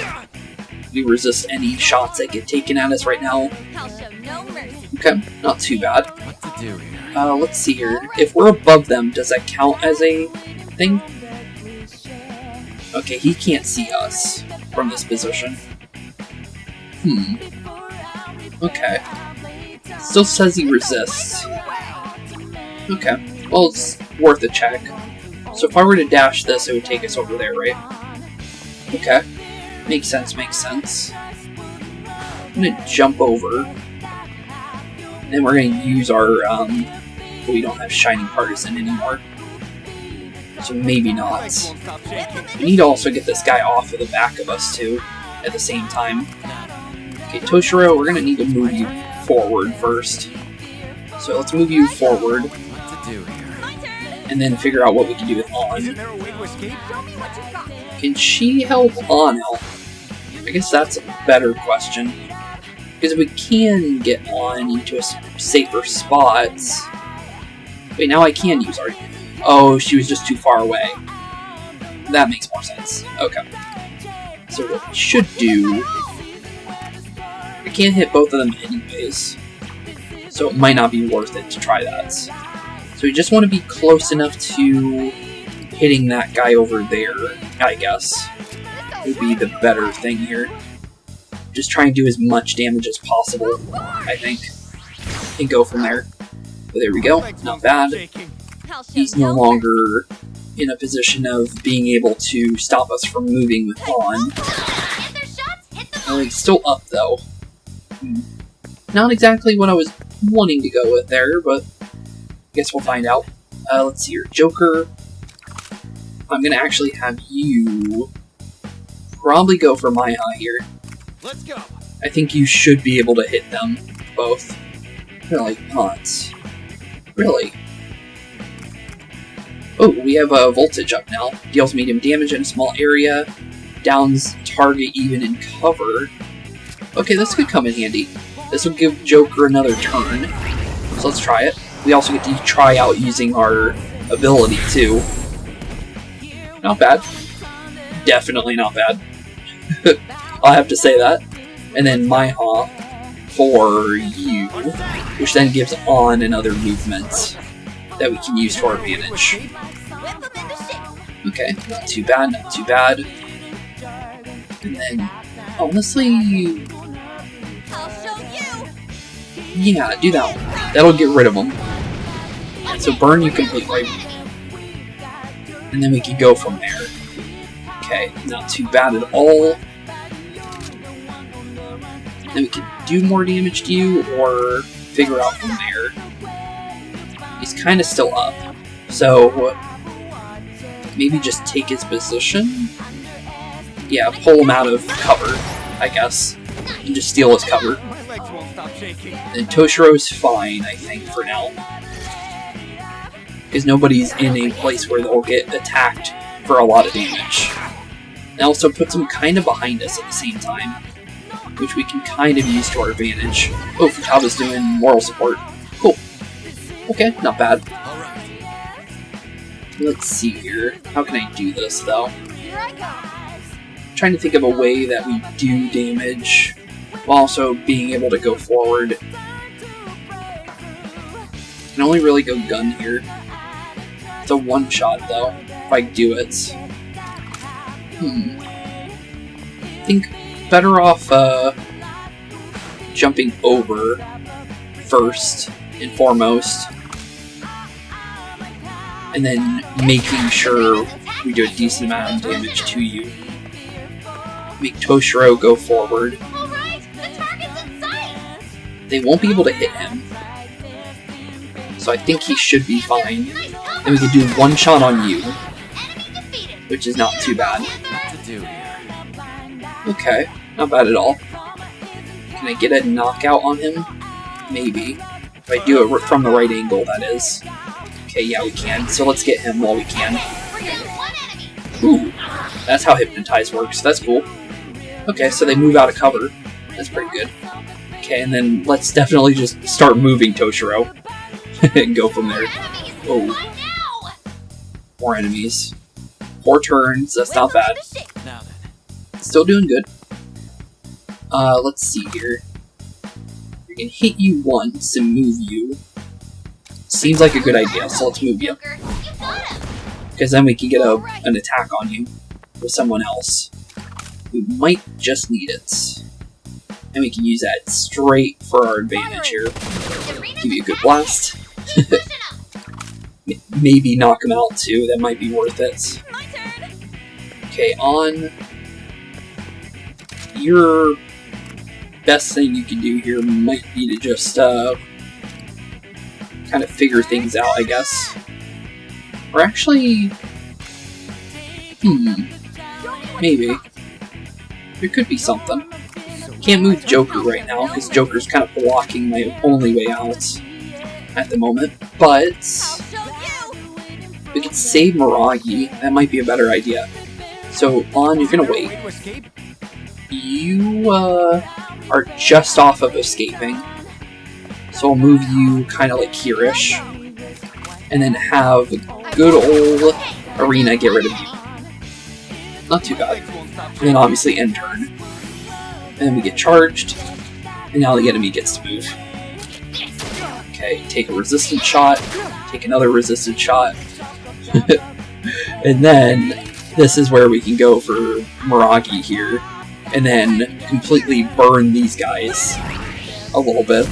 We resist any shots that get taken at us right now. Okay, not too bad. What to do here? Let's see here. If we're above them, does that count as a thing? Okay, he can't see us from this position. Okay. Still says he resists. Okay. Well, it's worth a check. So if I were to dash this, it would take us over there, right? Okay. Makes sense, makes sense. I'm gonna jump over. And we're gonna use our, we don't have Shining Partisan anymore. So maybe not. We need to also get this guy off of the back of us, too, at the same time. Okay, Toshiro, we're gonna need to move you forward first. So let's move you forward. What to do here? and then figure out what we can do with Isn't On. there a way to escape? Show me what you got. Can she help On out? I guess that's a better question. Because we can get On into a safer spot. Wait, now I can use our... Oh, she was just too far away. That makes more sense. Okay. So what we should do... I can't hit both of them anyways. So it might not be worth it to try that. So we just want to be close enough to hitting that guy over there, I guess. Would be the better thing here. Just try and do as much damage as possible, I think. And go from there. But there we go, not bad. He's no longer in a position of being able to stop us from moving with On. He's still up though. Not exactly what I was wanting to go with there, but I guess we'll find out. Let's see here, Joker. I'm gonna actually have you probably go for Maiha here. Let's go. I think you should be able to hit them both. Really not. Really. Oh, we have a voltage up now. Deals medium damage in a small area. Downs target even in cover. Okay, this could come in handy. This will give Joker another turn. So let's try it. We also get to try out using our ability too. Not bad. Definitely not bad. I'll have to say that. And then Maiha for you, which then gives On another movement that we can use to our advantage. Okay, not too bad, not too bad. And then, honestly, yeah, do that one. That'll get rid of them. So burn you completely. And then we can go from there. Okay, not too bad at all. Then we can do more damage to you, or figure out from there. He's kind of still up, so maybe just take his position? Yeah, pull him out of cover, I guess, and just steal his cover. My legs won't stop shaking. And Toshiro's fine, I think, for now. Because nobody's in a place where they'll get attacked for a lot of damage. And also puts them kind of behind us at the same time, which we can kind of use to our advantage. Oh, Futaba's doing moral support. Cool. Okay, not bad. Let's see here. How can I do this, though? I'm trying to think of a way that we do damage, while also being able to go forward. I can only really go gun here. It's a one-shot, though, if I do it. I think better off jumping over first and foremost, and then making sure we do a decent amount of damage to you. Make Toshiro go forward. They won't be able to hit him, so I think he should be fine. And we can do one shot on you, which is not too bad. Okay, not bad at all. Can I get a knockout on him? Maybe. If I do it from the right angle, that is. Okay, yeah, we can. So let's get him while we can. Ooh, that's how Hypnotize works. That's cool. Okay, so they move out of cover. That's pretty good. Okay, and then let's definitely just start moving Toshiro. And go from there. Oh. More enemies. 4 turns, that's not bad. Still doing good. Let's see here. We can hit you once and move you. Seems like a good idea, so let's move you. Because then we can get an attack on you with someone else. We might just need it. And we can use that straight for our advantage here. Give you a good blast. Maybe knock him out too, that might be worth it. Okay, On. Your best thing you can do here might be to just kind of figure things out, I guess. Or actually, maybe. There could be something. Can't move Joker right now, because Joker's kind of blocking my only way out at the moment. But We could save Miragi. That might be a better idea. So, On, you're gonna wait. You, are just off of escaping. So I'll move you kind of like here-ish. And then have good old Erina get rid of you. Not too bad. And then obviously end turn. And then we get charged. And now the enemy gets to move. Okay, take a resistant shot. Take another resistant shot. And then this is where we can go for Miragi here. And then completely burn these guys a little bit.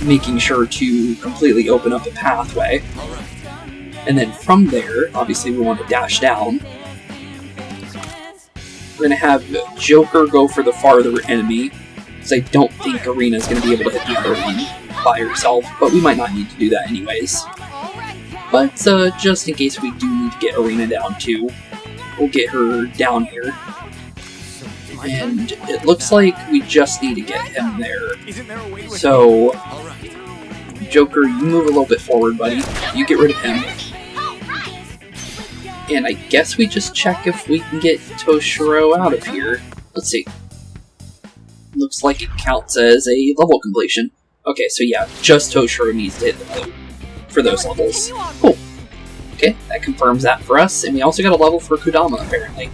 Making sure to completely open up the pathway. And then from there, obviously we want to dash down. We're going to have Joker go for the farther enemy, because I don't think Erina's going to be able to hit the other one by herself, but we might not need to do that anyways. But just in case we do need to get Erina down too, we'll get her down here. And it looks like we just need to get him there. So, Joker, you move a little bit forward, buddy. You get rid of him. And I guess we just check if we can get Toshiro out of here. Let's see. Looks like it counts as a level completion. Okay, so yeah, just Toshiro needs to hit the blue for those levels. Cool. Okay, that confirms that for us. And we also got a level for Kodama, apparently.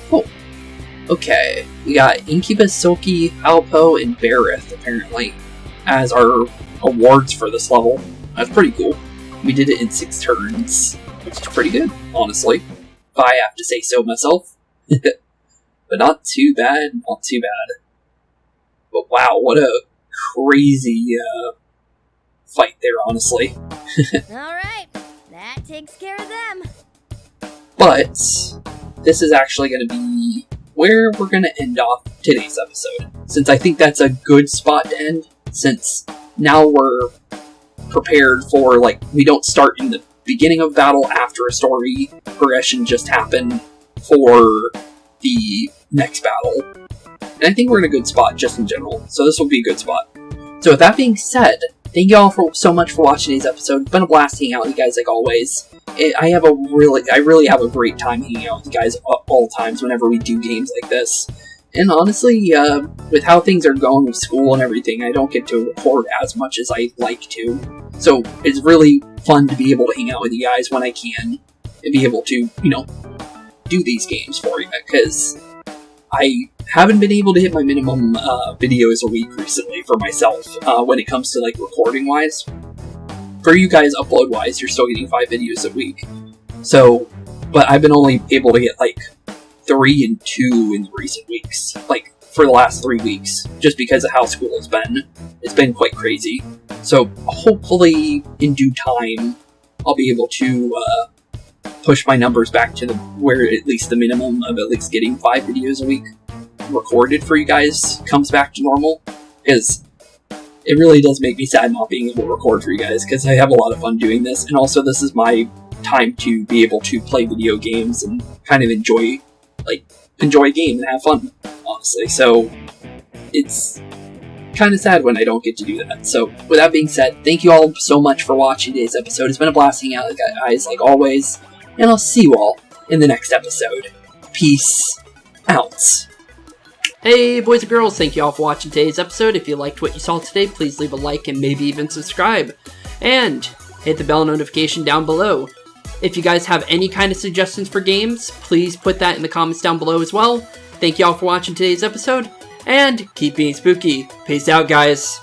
Cool. Okay, we got Incubus, Silky, Alpo, and Barith, apparently, as our awards for this level. That's pretty cool. We did it in 6 turns, which is pretty good, honestly, if I have to say so myself. But not too bad, not too bad. But wow, what a crazy fight there, honestly. Alright, that takes care of them. But this is actually going to be where we're going to end off today's episode, since I think that's a good spot to end, since now we're prepared for, like, we don't start in the beginning of battle after a story progression just happened for the next battle. And I think we're in a good spot just in general, so this will be a good spot. So with that being said, thank you all so much for watching today's episode. It's been a blast hanging out with you guys like always. I really have a great time hanging out with you guys all times whenever we do games like this. And honestly, with how things are going with school and everything, I don't get to record as much as I'd like to. So it's really fun to be able to hang out with you guys when I can, and be able to, you know, do these games for you, because I haven't been able to hit my minimum videos a week recently for myself, when it comes to, like, recording-wise. For you guys, upload-wise, you're still getting 5 videos a week. So, but I've been only able to get, like, 3 and 2 in recent weeks, like, for the last 3 weeks, just because of how school has been. It's been quite crazy. So, hopefully, in due time, I'll be able to, push my numbers back to where at least the minimum of at least getting 5 videos a week recorded for you guys comes back to normal, because it really does make me sad not being able to record for you guys, because I have a lot of fun doing this, and also this is my time to be able to play video games and kind of enjoy a game and have fun, honestly. So it's kind of sad when I don't get to do that. So with that being said, thank you all so much for watching today's episode. It's been a blast hanging out with you guys like always, and I'll see you all in the next episode. Peace out. Hey boys and girls, thank you all for watching today's episode. If you liked what you saw today, please leave a like and maybe even subscribe. And hit the bell notification down below. If you guys have any kind of suggestions for games, please put that in the comments down below as well. Thank you all for watching today's episode, and keep being spooky. Peace out, guys.